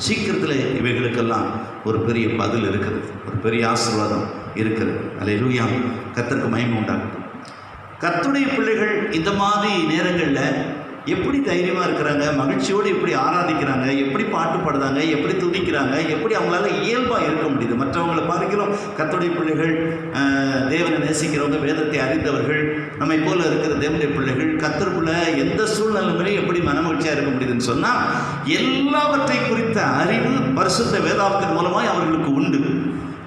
சீக்கிரத்தில் இவைகளுக்கெல்லாம் ஒரு பெரிய பதில் இருக்கிறது, ஒரு பெரிய ஆசீர்வாதம் இருக்கிறது. அல்லேலூயா. கர்த்தருக்கு மகிமை உண்டாகட்டும். கர்த்தருடைய பிள்ளைகள் இந்த மாதிரி நேரங்களில் எப்படி தைரியமாக இருக்கிறாங்க, மகிழ்ச்சியோடு எப்படி ஆராதிக்கிறாங்க, எப்படி பாட்டு பாடுறாங்க, எப்படி துதிக்கிறாங்க, எப்படி அவங்களால இயல்பாக இருக்க முடியுது. மற்றவங்களை பார்க்கிறோம். கர்த்தருடைய பிள்ளைகள், தேவனை நேசிக்கிறவங்க, வேதத்தை அறிந்தவர்கள், நம்மை போல இருக்கிற தேவனுடைய பிள்ளைகள் கர்த்தருக்குள்ள எந்த சூழ்நிலையிலும் எப்படி மனமகிழ்ச்சியாக இருக்க முடியுதுன்னு சொன்னால், எல்லாவற்றை குறித்த அறிவு பரிசுத்த வேதாகமத்தின் மூலமாய் அவர்களுக்கு உண்டு.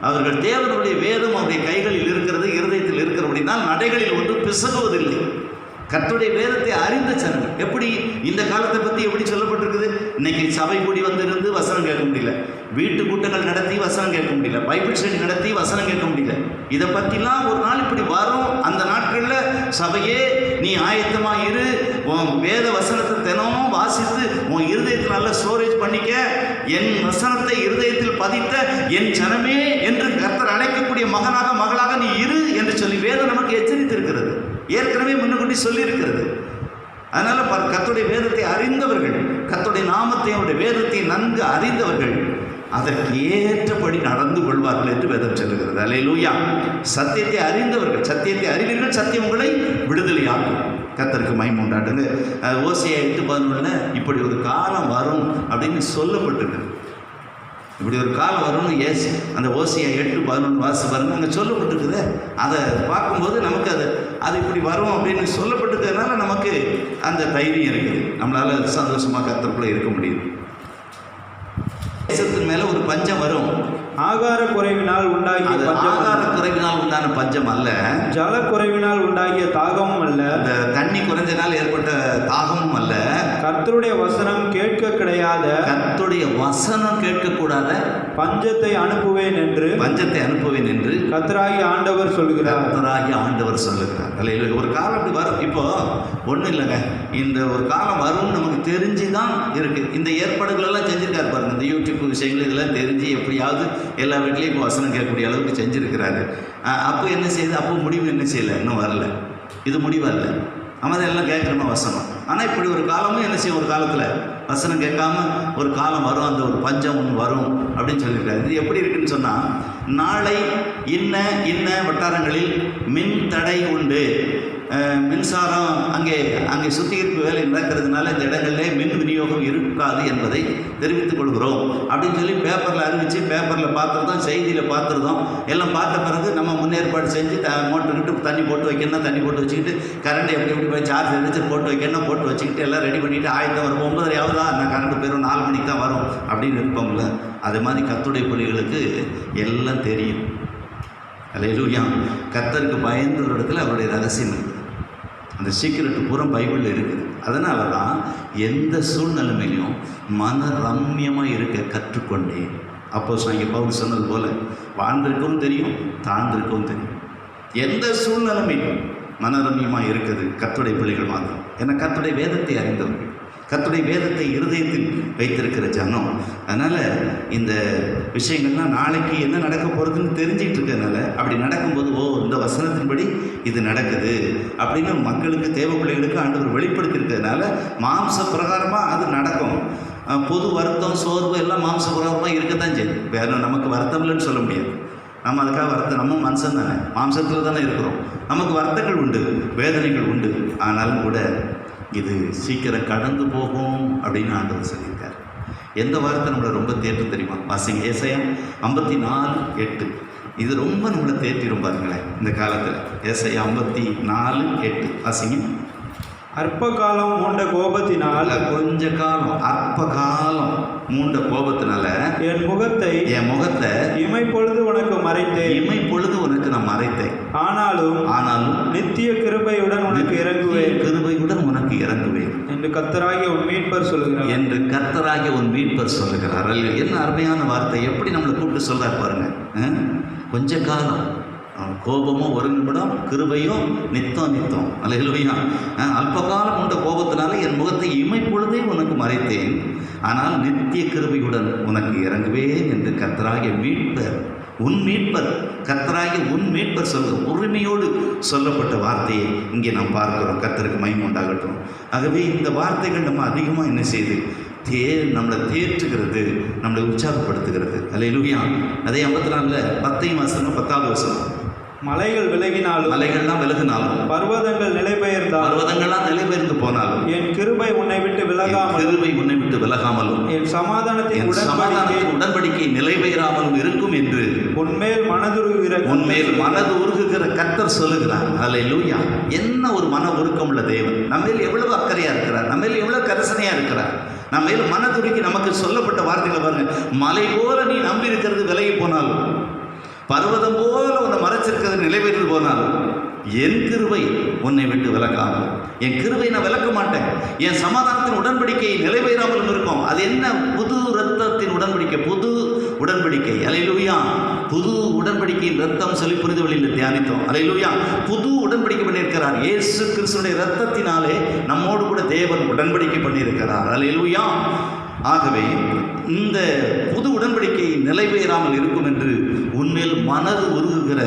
அவர்கள் தேவனுடைய வேதம் அவருடைய கைகளில் இருக்கிறது, இருதயத்தில் இருக்கிறபடினால் நடைகளில் ஒன்று பிசகுவதில்லை. கர்த்தருடைய வேதத்தை அறிந்த ஜனங்கள். எப்படி இந்த காலத்தை பற்றி எப்படி சொல்லப்பட்டிருக்குது? இன்னைக்கு சபை கூடி வந்திருந்து வசனம் கேட்க முடியல, வீட்டு கூட்டங்கள் நடத்தி வசனம் கேட்க முடியல, பைபிள் ஸ்டடி நடத்தி வசனம் கேட்க முடியல. இதை பற்றிலாம் ஒரு நாள் இப்படி வரும். அந்த நாட்களில் சபையே நீ ஆயத்தமாக இரு, உன் வேத வசனத்தை தினமும் வாசித்து உன் இருதயத்தில் நல்லா ஸ்டோரேஜ் பண்ணிக்க, என் வசனத்தை இருதயத்தில் பதித்த என் ஜனமே என்று கர்த்தர் அழைக்கக்கூடிய மகளாக நீ இரு என்று சொல்லி வேதம் நமக்கு எச்சரித்திருக்கிறது. ஏற்கனவே முன்னுக்கூட்டி சொல்லியிருக்கிறது. அதனால் கர்த்தருடைய வேதத்தை அறிந்தவர்கள், கர்த்தருடைய நாமத்தை, அவருடைய வேதத்தை நன்கு அறிந்தவர்கள் அதற்கு ஏற்றபடி நடந்து கொள்வார்கள் என்று வேதம் சொல்லுகிறது. அல்லேலூயா. சத்தியத்தை அறிந்தவர்கள், சத்தியத்தை அறிவீர்கள், சத்தியம் உங்களை விடுதலையாகும். கர்த்தருக்கு மகிமை உண்டாட்டுங்க. ஓசியா 8:11 இப்படி ஒரு காலம் வரும் அப்படின்னு சொல்லப்பட்டிருக்கு. இப்படி ஒரு காலம் வரும்னு அந்த ஓசியா 8:11 வாசி பாருங்க, அங்கே சொல்லப்பட்டிருக்குது. அதை பார்க்கும்போது நமக்கு அது இப்படி வரும் அப்படின்னு சொல்லப்பட்டிருக்கிறதுனால நமக்கு அந்த தைரியம் இருக்குது. நம்மளால் சந்தோஷமாக கர்த்தருக்குள்ளே இருக்க முடியுது. தேசத்தின் மேலே ஒரு பஞ்சம் வரும். ஆகார குறைவினால் உண்டாகிய பஞ்சம் ஆகார குறைவினால் உண்டான பஞ்சம் அல்ல, ஜல குறைவினால் உண்டாகிய தாகமும் அல்ல, அந்த தண்ணி குறைஞ்சனால் ஏற்பட்ட தாகமும் அல்ல, கர்த்தருடைய வசனம் கேட்க கிடையாத, கர்த்தருடைய வசனம் கேட்கக்கூடாத பஞ்சத்தை அனுப்புவேன் என்று கர்த்தராகிய ஆண்டவர் சொல்கிறார். கர்த்தராகிய ஆண்டவர் சொல்லுகிறார். அல்ல, ஒரு காலம் அப்படி வரும். இப்போ ஒன்றும் இல்லைங்க, இந்த ஒரு காலம் வரும்னு நமக்கு தெரிஞ்சு தான் இருக்குது. இந்த ஏற்பாடுகள் எல்லாம் செஞ்சிருக்காரு பாருங்க. இந்த யூடியூப் விஷயங்கள் இதெல்லாம் தெரிஞ்சு எப்படியாவது எல்லா வீட்லேயும் இப்போ வசனம் கேட்கக்கூடிய அளவுக்கு செஞ்சுருக்கிறாரு. அப்போ என்ன செய்யுது? அப்போ முடிவு என்ன செய்யலை, இன்னும் வரல. இது முடிவல்ல, நம்ம எல்லாம் கேட்குறோமா வசனம். ஆனால் இப்படி ஒரு காலமும் என்ன செய்யும், ஒரு காலத்தில் வசனம் கேட்காம ஒரு காலம் வரும், அந்த ஒரு பஞ்சம் ஒன்று வரும் அப்படின்னு சொல்லியிருக்காரு. இது எப்படி இருக்குன்னு சொன்னால், நாளை இன்ன வட்டாரங்களில் மின் தடை உண்டு, மின்சாரம் அங்கே சுத்திகரிப்பு வேலை நடக்கிறதுனால இந்த இடங்களிலே மின் விநியோகம் இருக்காது என்பதை தெரிவித்துக் கொள்கிறோம் அப்படின்னு சொல்லி பேப்பரில் அறிவித்து, பேப்பரில் பார்த்துருந்தோம், செய்தியில் பார்த்துருந்தோம். எல்லாம் பார்த்த பிறகு நம்ம முன்னேற்பாடு செஞ்சு மோட்டர்கிட்ட தண்ணி போட்டு வைக்கணும், தண்ணி போட்டு வச்சுக்கிட்டு கரண்ட் எப்படி போய் சார்ஜ் எடுத்து போட்டு வைக்கணும், போட்டு வச்சுக்கிட்டு எல்லாம் ரெடி பண்ணிவிட்டு ஆயத்தம் வரும். 9:30 தான் நான் கரண்ட் போயிடும், 4 மணிக்கு தான் வரும் அப்படின்னு இருப்போம்ல. அது மாதிரி கர்த்தருடைய பிள்ளைகளுக்கு எல்லாம் தெரியும். அல்லேலூயா. கர்த்தருக்கு பயந்த ஒரு இடத்துல அவருடைய ரகசியம் இருக்குது. அந்த சீக்கிரட்டு பூரா பைபிளில் இருக்குது. அதனால தான் எந்த சூழ்நிலைமையிலும் மன ரம்யமாக இருக்க கற்றுக்கொண்டேன். அப்போஸ்தலனாகிய பவுல் சொன்னது போல் வாழ்ந்திருக்கவும் தெரியும், தாழ்ந்திருக்கவும் தெரியும். எந்த சூழ்நிலைமையிலும் மனரம்யமாக இருக்குது கர்த்தருடைய பிள்ளைகள் மாத்திரம். ஏன்னா கர்த்தருடைய வேதத்தை அறிந்தவர்கள், கர்த்தருடைய வேதத்தை இருதயத்தில் வைத்திருக்கிற ஜனம். அதனால் இந்த விஷயங்கள்லாம் நாளைக்கு என்ன நடக்க போகிறதுன்னு தெரிஞ்சிட்டு இருக்கிறதுனால, அப்படி நடக்கும்போது இந்த வசனத்தின்படி இது நடக்குது அப்படின்னு மக்களுக்கு, தேவ பிள்ளைகளுக்கு ஆண்டவர் வெளிப்படுத்தி இருக்கிறதுனால மாம்ச பிரகாரமாக அது நடக்கும். பொது வருத்தம், சோர்வு எல்லாம் மாம்ச பிரகாரமாக இருக்கத்தான் செய்யுது. வேறு நமக்கு வருத்தம் இல்லைன்னு சொல்ல முடியாது. நம்ம அதுக்காக வருத்தம், நம்ம மனுஷன் தானே, மாம்சத்தில் தானே இருக்கிறோம். நமக்கு வருத்தங்கள் உண்டு, வேதனைகள் உண்டு. ஆனாலும் கூட இது சீக்கிரம் கடந்து போகும் அப்படின்னு ஆண்டவர் சொல்லியிருக்கார். எந்த வார்த்தை நம்மளை ரொம்ப தேற்று தெரியுமா? வாசிங்க, ஏசாயா 54:8. இது ரொம்ப நம்மளை தேற்றிடும் பாருங்களேன் இந்த காலத்தில். ஏசாயா 54:8 வாசிங்க. அற்ப காலம் மூண்ட கோபத்தினால், கொஞ்ச காலம் அற்ப காலம் மூண்ட கோபத்தினால என் முகத்தை இமைப்பொழுது உனக்கு மறைத்தேன், இமைப்பொழுது உனக்கு நான் மறைத்தேன். ஆனாலும் நித்திய கிருபையுடன் உனக்கு இறங்குவேன், கிருபையுடன் உனக்கு இறங்குவேன் என்று கர்த்தராகிய உன் மீட்பர் சொல்லுகிறார். என்ன அருமையான வார்த்தை! எப்படி நம்மளை கூப்பிட்டு சொல்றார் பாருங்க. கொஞ்ச காலம் கோபமும் ஒரு நிமிடம், கிருபையும் நித்தம். அல்லேலூயா. அல்பகாலம் உண்ட கோபத்தினால என் முகத்தை இமைப்பொழுதே உனக்கு மறைத்தேன், ஆனால் நித்திய கிருபையுடன் உனக்கு இறங்குவேன் என்று கர்த்தராகிய மீட்பர், உன் மீட்பர், கர்த்தராகிய உன் மீட்பர் உரிமையோடு சொல்லப்பட்ட வார்த்தையை இங்கே நாம் பார்க்கிறோம். கர்த்தருக்கு மகிமை உண்டாகட்டும். ஆகவே இந்த வார்த்தைகள் நம்ம அதிகமாக என்ன செய்யுது? நம்மளை தேற்றுகிறது, நம்மளை உற்சாகப்படுத்துகிறது. அல்லேலூயா. அதே 54 10வது வசனம். மலைகள் விலகினாலும் பர்வதங்கள்லாம் நிலைபெயர்ந்து போனாலும் என் கிருபை உன்னை விட்டு விலகாமலும் என் சமாதானத்தின் உடன்படிக்கை நிலைபெயராமலும் இருக்கும் என்று உன்மேல் மனது உருகுகிற கர்த்தர் சொல்லுகிறார். அல்லேலூயா. என்ன ஒரு மன உருக்கம் உள்ள தேவன்! நம்மேல் எவ்வளவு அக்கறையா இருக்கிறார், நம்மேல் எவ்வளவு கரிசனையா இருக்கிறார், நம்ம மேல் மனதுருக்கி நமக்கு சொல்லப்பட்ட வார்த்தைகளை பாருங்க. மலை போல நீ நம்பி இருக்கிறது விலகி போனாலும், பர்வதம் போல உன்னை மறைச்சிருக்கிறது நிலைபெற்று போனாலும், என் கிருபை உன்னை விட்டு விலகாமல், என் கிருபை நான் விலக்க மாட்டேன். என் சமாதானத்தின் உடன்படிக்கை நிலைபெறாமல் இருக்கும். அது என்ன? புது இரத்தத்தின் உடன்படிக்கை, புது உடன்படிக்கை. அல்லேலூயா. புது உடன்படிக்கையின் ரத்தம் சொல்லி புரிந்து வழியில் தியானித்தோம். அல்லேலூயா. புது உடன்படிக்கை பண்ணியிருக்கிறார். இயேசு கிறிஸ்துவினுடைய இரத்தத்தினாலே நம்மோடு கூட தேவன் உடன்படிக்கை பண்ணியிருக்கிறார். அல்லேலூயா. ஆகவே இந்த புது உடன்படிக்கை நிலைபெறாமல் இருக்கும் என்று உன்மேல் மனது உருகுகிற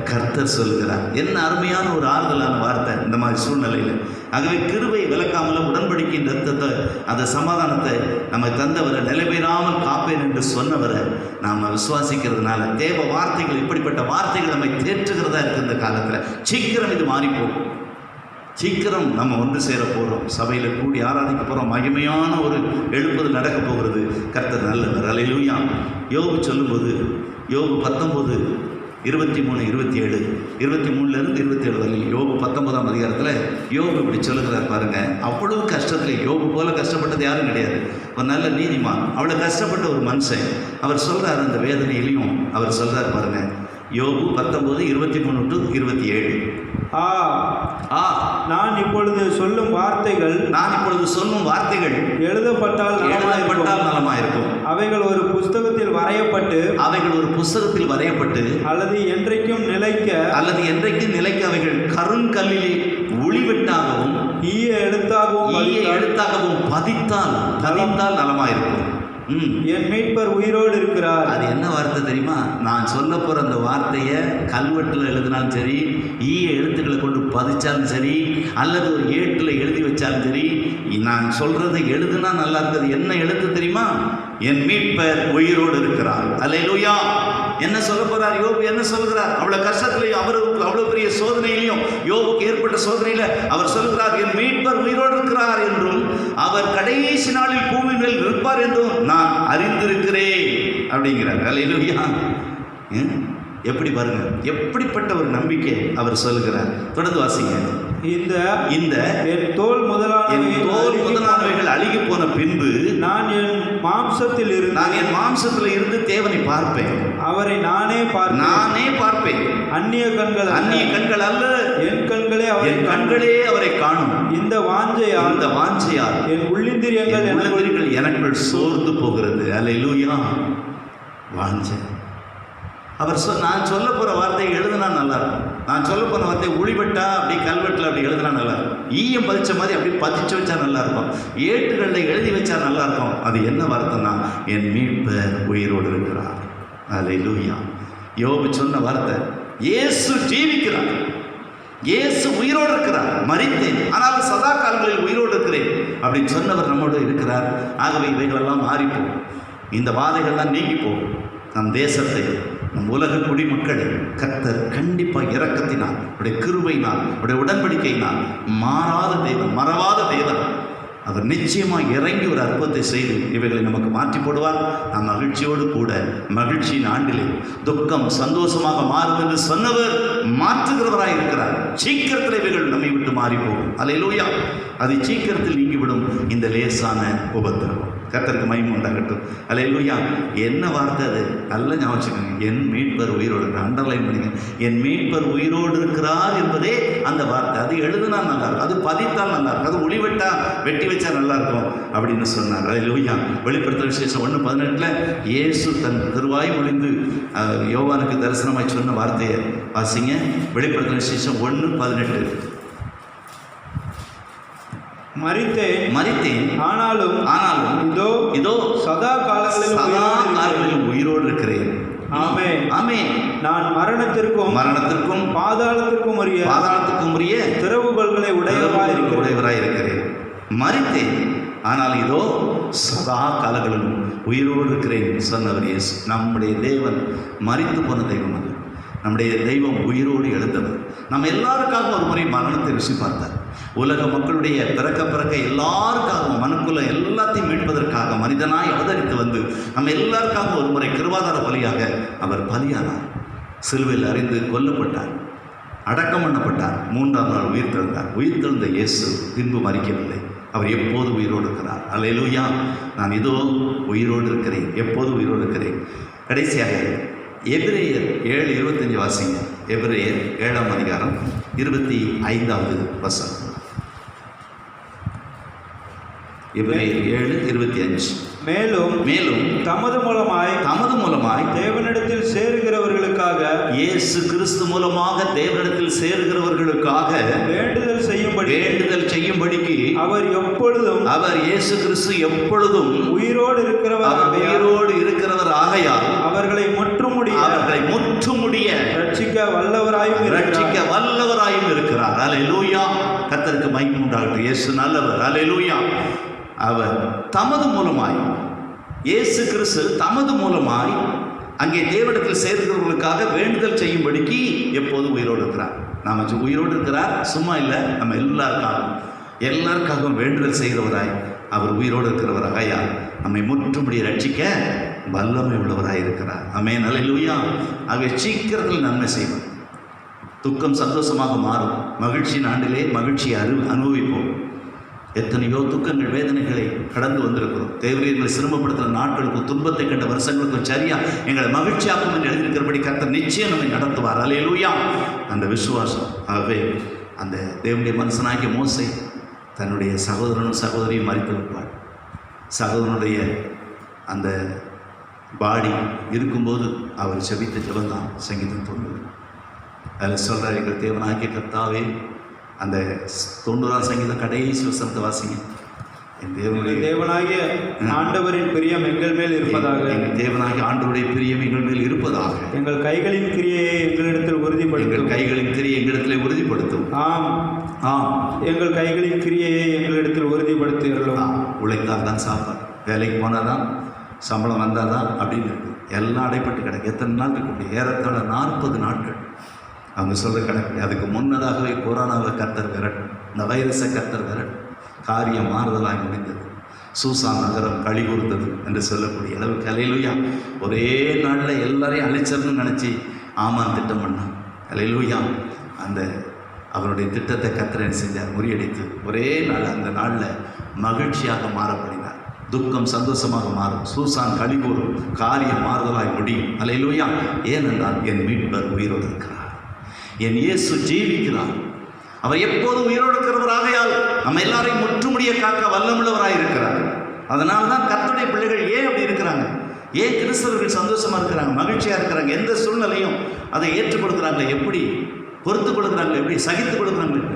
கர்த்தர் சொல்கிறார். என்ன அருமையான ஒரு ஆறுதலான வார்த்தை இந்த மாதிரி சூழ்நிலையில். ஆகவே கிருபை விலக்காமல் உடன்படிக்கையின் ரத்தத்தை, அந்த சமாதானத்தை நம்ம தந்தவரை, நிலைபெறாமல் காப்பேன் என்று சொன்னவரை நாம் விசுவாசிக்கிறதுனால தேவ வார்த்தைகள், இப்படிப்பட்ட வார்த்தைகள் நம்மை தேற்றுகிறதா இருக்குது. இந்த காலத்தில் சீக்கிரம் இது மாறிப்போகும். சீக்கிரம் நம்ம ஒன்று சேர போகிறோம், சபையில் கூடி ஆராதிக்க போகிறோம். மகிமையான ஒரு எழுப்புதல் நடக்க போகிறது. கர்த்தர் நல்லவர். அல்லேலூயா. யோபு சொல்லும்போது, யோபு 19 23, 27, 23லேருந்து 27 வரையில் யோபு 19ஆம் அதிகாரத்தில் யோபு இப்படி சொல்லுகிறார் பாருங்க. அவ்வளவு கஷ்டத்தில் யோபு போல கஷ்டப்பட்டது யாரும் கிடையாது. ஒரு நல்ல நீதிமான், அவ்வளோ கஷ்டப்பட்ட ஒரு மனுஷன். அவர் சொல்கிறார், அந்த வேதனையிலையும் அவர் சொல்கிறார் பாருங்க. யோபு 19, 23 to 27. நான் இப்பொழுது சொல்லும் வார்த்தைகள் எழுதப்பட்டால் நலமாயிருக்கும். அவைகள் ஒரு புஸ்தகத்தில் வரையப்பட்டு அல்லது என்றைக்கும் நிலைக்க அவைகள் கருங்கல்லிலே ஒளிவெட்டாகவும் ஈய எழுத்தாகவும் பதித்தால் நலமாயிருக்கும். என் மீட்பர் உயிரோடு இருக்கிறார். அது என்ன வார்த்தை தெரியுமா? நான் சொல்ல போகிற அந்த வார்த்தையை கல்வெட்டில் எழுதினாலும் சரி, ஈய எழுத்துக்களை கொண்டு பதிச்சாலும் சரி, அல்லது ஒரு ஏட்டில் எழுதி வச்சாலும் சரி, நான் சொல்றதை எழுதுனா நல்லா இருக்குது. என்ன எழுத்து தெரியுமா? என் மீட்பர் உயிரோடு இருக்கிறார். அல்லேலூயா. என்ன சொல்ல போறார் யோபு? என்ன சொல்கிறார்? அவ்வளவு கஷ்டத்திலையும், அவருக்கு அவ்வளவு பெரிய சோதனையிலையும், யோபுக்கு ஏற்பட்ட சோதனையில அவர் சொல்கிறார், என் மீட்பர் உயிரோடு இருக்கிறார் என்றும் அவர் கடைசி நாளில் பூமி மேல் நிற்பார் என்றும் நான் அறிந்திருக்கிறேன் அப்படிங்கிறார். அல்லேலூயா. எப்படி பாருங்க, எப்படிப்பட்ட ஒரு நம்பிக்கை அவர் சொல்லுகிறார். தொடர்ந்து வாசிங்க. இந்த என் தோல் முதலானவைகள் அழுகி போன பின்பு நான் என் மாம்சத்தில் இருந்து தேவனை பார்ப்பேன். அவரை நானே பார்ப்பேன். அந்நிய கண்கள் அல்ல, என் கண்களே அவரை காணும். இந்த வாஞ்சையால் என் உள்ளிந்திரியங்கள் எனக்குள் சோர்ந்து போகிறது. அல்லேலூயா. வாஞ்சை. நான் சொல்ல போகிற வார்த்தையை எழுதுனா நல்லா இருக்கும். நான் சொல்ல போகிற வார்த்தையை ஒளிபட்டா அப்படி கல்வெட்டில் அப்படி எழுதுனா நல்லா இருக்கும். ஈயம் பதிச்ச மாதிரி அப்படி பதிச்சு வச்சா நல்லா இருக்கும். ஏட்டுகளில் எழுதி வச்சா நல்லா இருக்கும். அது என்ன வார்த்தைன்னா, என் மீட்பர் உயிரோடு இருக்கிறார். அல்லேலூயா. யோபு சொன்ன வார்த்தை, இயேசு ஜீவிக்கிறார், இயேசு உயிரோடு இருக்கிறார். மரித்தேன், ஆனால் சதா காலங்களில் உயிரோடு இருக்கிறேன் அப்படின்னு சொன்னவர் நம்மோடு இருக்கிறார். ஆகவே இவைகளெல்லாம் மாறிப்போம், இந்த வாதைகள்லாம் நீங்கி போகும். நம் தேசத்தை, நம் உலக குடிமக்களை கர்த்தர் கண்டிப்பாக இரக்கத்தினால், அவருடைய கிருபையினால், அவருடைய உடன்படிக்கையினால், மாறாத தேவன், மறவாத தேவன், அவர் நிச்சயமாக இறங்கி ஒரு அற்புதத்தை செய்து இவைகளை நமக்கு மாற்றி போடுவார். நாம் மகிழ்ச்சியோடு கூட மகிழ்ச்சியின் ஆண்டிலே துக்கம் சந்தோஷமாக மாறும் என்று சொன்னவர் மாற்றுகிறவராக இருக்கிறார். சீக்கிரத்தில் இவைகள் நம்மை விட்டு மாறி போகும். அல்லேலூயா. அது சீக்கிரத்தில் நீங்கிவிடும் இந்த லேசான உபத்திரவம். கர்த்தருக்கு மகிமை உண்டாகட்டும். அல்லேலூயா. என்ன வார்த்தை அது? நல்ல ஞாபகம். என் மீட்பர் உயிரோடு இருக்கிறார். அண்டர்லைன் பண்ணிங்க. என் மீட்பர் உயிரோடு இருக்கிறார் என்பதே அந்த வார்த்தை. அது எழுதுனா நல்லா இருக்கும், அது பதித்தால் நல்லா இருக்கும், அது ஒளிவெட்டா வெட்டி வச்சா நல்லா இருக்கும் அப்படின்னு சொன்னார். அல்லேலூயா. வெளிப்படுத்தல் விசேஷம் 1:18 இயேசு தன் திருவாய் மொழிந்து யோவானுக்கு தரிசனமாய் சொன்ன வார்த்தையை வாசிங்க. வெளிப்படுத்தல் விசேஷம் 1:18. மரித்தேன், ஆனாலும் இதோ சதா காலங்களிலும் உயிரோடு இருக்கிறேன். ஆமென். நான் மரணத்திற்கும் பாதாளத்திற்கும் உரிய திறவுகோல்களை உடையவராய் இருக்கிறேன். மரித்தேன், ஆனால் இதோ சதா காலங்களிலும் உயிரோடு இருக்கிறேன் சொன்னவர் இயேசு. நம்முடைய தேவன் மரித்து போன தெய்வம் அல்ல. நம்முடைய தெய்வம் உயிரோடு எழுந்தவர். நம்ம எல்லாருக்காகவும் ஒரு முறை மரணத்தை ருசி பார்த்தார். உலக மக்களுடைய பிறக்க எல்லாருக்காகவும், மனுக்குள்ள எல்லாத்தையும் மீட்பதற்காக மனிதனாய் அவதரித்து வந்து நம்ம எல்லாருக்காகவும் ஒரு முறை கிருபாதார பலியாக அவர் பலியானார். சிலுவையில் அறிந்து கொல்லப்பட்டார், அடக்கம் பண்ணப்பட்டார், 3ஆம் நாள் உயிர் தெழுந்தார். உயிர் தெழுந்த இயேசு பின்பு மரிக்கவில்லை. அவர் எப்போது உயிரோடு இருக்கிறார். அல்லேலூயா. நான் இதோ உயிரோடு இருக்கிறேன், எப்போது உயிரோடு இருக்கிறேன். கடைசியாக எபிரேயர் 7:25 வாசிங்க. எபிரேயர் 7ஆம் அதிகாரம் 25வது வசனம். எபிரேயர் 7:25. மேலும் தமது மூலமாய் தேவனிடத்தில் சேருகிறவர்களுக்காக, இயேசு கிறிஸ்து மூலமாக தேவனிடத்தில் சேருகிறவர்களுக்காக வேண்டுதல் செய்யும்படிக்கு அவர் இயேசு கிறிஸ்து எப்பொழுதும் உயிரோடு இருக்கிறவர் ஆகையால் அவர்களை முற்றுமுடிய ரட்சிக்க வல்லவராயும் இருக்கிறார். அல்லேலூயா. கர்த்தருக்கு மகிமை உண்டாகட்டும். இயேசு நல்லவர். அல்லேலூயா. அவர் தமது மூலமாய், இயேசு கிறிஸ்து தமது மூலமாய் அங்கே தேவனிடத்தில் சேர்க்கிறவர்களுக்காக வேண்டுதல் செய்யும்படிக்கு எப்போது உயிரோடு இருக்கிறார். நாம் உயிரோடு இருக்கிறார், சும்மா இல்லை, நம்ம எல்லாருக்காகவும் வேண்டுதல் செய்கிறவராய் அவர் உயிரோடு இருக்கிறவராக நம்மை முற்றும்படி ரட்சிக்க வல்லமை உள்ளவராக இருக்கிறார். ஆமென், அல்லேலூயா. ஆகவே சீக்கிரத்தில் நன்மை செய்வார். துக்கம் சந்தோஷமாக மாறும். மகிழ்ச்சியின் ஆண்டிலே மகிழ்ச்சியை அனுபவிப்போம். எத்தனையோ துக்கங்கள் வேதனைகளை கடந்து வந்திருக்கிறோம். தேவரீர்களை சிரமப்படுத்துகிற நாட்களுக்கும் துன்பத்தை கண்ட வருஷங்களுக்கும் சரியா எங்களை மகிழ்ச்சியாக்கும் என்று எழுதியிருக்கிறபடி கர்த்தர் நிச்சயம் நம்மை நடத்துவார். அல்லேலூயா. அந்த விசுவாசம். ஆகவே அந்த தேவனுடைய மனுஷனாகிய மோசே தன்னுடைய சகோதரனும் சகோதரியும் மறித்து வைப்பார். சகோதரனுடைய அந்த பாடி இருக்கும்போது அவர் செபித்த ஜெபந்தான் சங்கீதம் 90. அதில் சொல்கிறார், எங்கள் தேவனாகிய கர்த்தாவே, அந்த 90ஆம் சங்கீதம் கடைசி வசனத்தை வாசிங்க. என் தேவனாகிய ஆண்டவரின் பிரியம் எங்கள் மேல் இருப்பதாக. எங்கள் தேவனாகிய ஆண்டவருடைய பிரியம் எங்கள் மேல் இருப்பதாக. எங்கள் கைகளின் கிரியையை எங்களிடத்தில் உறுதிப்படுத்தும். எங்கள் கைகளின் கிரியை எங்களிடத்தில் உறுதிப்படுத்தும். ஆம் ஆம், எங்கள் கைகளின் கிரியையை எங்களிடத்தில் உறுதிப்படுத்துகிறோம். உழைத்தால் தான் சாப்பாடு, வேலைக்கு போனால் தான் சம்பளம் வந்தால் தான் அப்படின்னு இருக்குது. எல்லாம் அடைப்பட்டு கிடக்கு. எத்தனை நாள் இருக்க முடியும்? ஏறத்தாழ 40 நாட்கள் அவங்க சொல்கிற கணக்கு. அதுக்கு முன்னதாகவே கொரோனாவை கர்த்தர் விரட்டும், இந்த வைரஸை கர்த்தர் விரட்டும். காரியம் மாறுதலாக முடிந்தது. சூசான் நகரம் களி கூர்ந்தது என்று சொல்லக்கூடிய அளவுக்கு. அல்லேலூயா. ஒரே நாளில் எல்லாரையும் அழிச்சிடணும்னு நினச்சி ஆமான் திட்டம் பண்ணான். அல்லேலூயா. அந்த அவருடைய திட்டத்தை கர்த்தர் செஞ்சார், முறியடித்து ஒரே நாள் அந்த நாளில் மகிழ்ச்சியாக மாறப்படினார். துக்கம் சந்தோஷமாக மாறும். சூசான் களி கூறும். காரியம் மாறுதலாய் முடியும். அல்லேலூயா. ஏனென்றால் என் மீட்பர் உயிரோடு இருக்கிறார். என் இயேசு ஜீவிக்கிறார். அவர் எப்போதும் உயிரோடு இருக்கிறவராகையால் நம்ம எல்லாரையும் முற்றுமுடிய காக்க வல்லமுள்ளவராக இருக்கிறார். அதனால தான் கர்த்தருடைய பிள்ளைகள் ஏன் அப்படி இருக்கிறாங்க? ஏன் கிறிஸ்தவர்கள் சந்தோஷமாக இருக்கிறாங்க, மகிழ்ச்சியாக இருக்கிறாங்க? எந்த சூழ்நிலையும் அதை ஏற்றுக் கொடுக்குறாங்களே, எப்படி பொறுத்து கொடுக்குறாங்களே, எப்படி சகித்து கொடுக்குறாங்களே?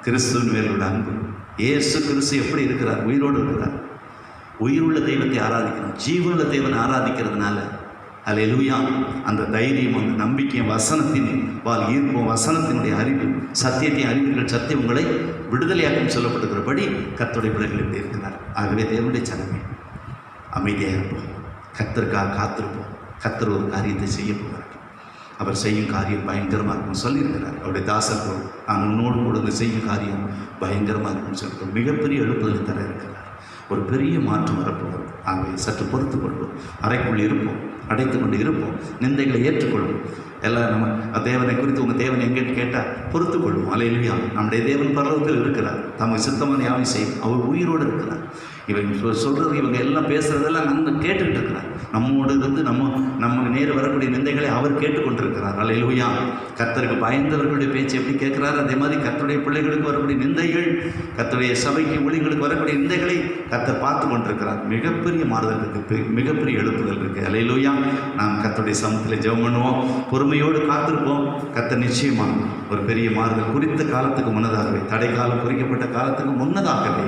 கிறிஸ்துவின் மேல் உள்ள அன்பு. இயேசு கிறிஸ்து எப்படி இருக்கிறார்? உயிரோடு இருக்கிறார். உயிருள்ள தெய்வத்தை ஆராதிக்கிறோம். ஜீவனுள்ள தெய்வனை ஆராதிக்கிறதுனால அல்லேலூயா, அந்த தைரியம், அந்த நம்பிக்கையும் வசனத்தின் வால் ஈர்ப்போம். வசனத்தினுடைய அறிவு, சத்தியத்தை அறிவீர்கள், சத்தியம் உங்களை விடுதலையாக்கும் சொல்லப்படுகிறபடி கர்த்தருடைய பிள்ளைகள் எப்படி இருக்கிறார். ஆகவே தேவனுடைய சனமே அமைதியாக இருப்போம். கர்த்தருக்காக காத்திருப்போம். கர்த்தர் ஒரு காரியத்தை செய்ய போகிறார். அவர் செய்யும் காரியம் பயங்கரமாக இருக்கும் சொல்லியிருக்கிறார். அவருடைய தாசர்கள், நான் உன்னோடு கூட செய்யும் காரியம் பயங்கரமாக இருக்கும்னு சொல்லிட்டு மிகப்பெரிய எழுப்புதல் தர இருக்கிறார். ஒரு பெரிய மாற்றம் வரப்போகிறோம். ஆகவே சற்று பொறுத்து கொள்வோம். அறைக்குள் இருப்போம், அடைத்து கொண்டு இருப்போம். நிந்தைகளை ஏற்றுக்கொள்வோம். எல்லாம் நம்ம தேவனை குறித்து உங்கள் தேவனை எங்கேன்னு கேட்டால் பொறுத்து கொள்வோம். அல்லேலூயா. நம்முடைய தேவன் பரலோகத்தில் இருக்கிறார். தமக்கு சித்தமான யாவை செய்யும். அவர் உயிரோடு இருக்கிறார். இவங்க சொல்கிறது, இவங்க எல்லாம் பேசுகிறதெல்லாம் நம்ம கேட்டுக்கிட்டு இருக்கிறார். நம்மோடு இருந்து நம்ம நேரு வரக்கூடிய நிந்தைகளை அவர் கேட்டுக்கொண்டிருக்கிறார். அல்லேலூயா. கர்த்தருக்கு பயந்தவர்களுடைய பேச்சு எப்படி கேட்குறாரு, அதே மாதிரி கர்த்தருடைய பிள்ளைகளுக்கு வரக்கூடிய நிந்தைகள், கர்த்தருடைய சபைக்கு ஊழியர்களுக்கு வரக்கூடிய நிந்தைகளை கர்த்தர் பார்த்து கொண்டிருக்கிறார். மிகப்பெரிய மாறுதல் இருக்குது, மிகப்பெரிய எழுப்புதல் இருக்குது. அல்லேலூயா. நாம் கர்த்தருடைய சமூகத்தில் ஜெபம் பண்ணுவோம், பொறுமையோடு காத்திருப்போம். கர்த்தர் நிச்சயமாக ஒரு பெரிய மாறுதல் குறித்த காலத்துக்கு முன்னதாகவே, தடை காலம் குறிக்கப்பட்ட காலத்துக்கு முன்னதாகவே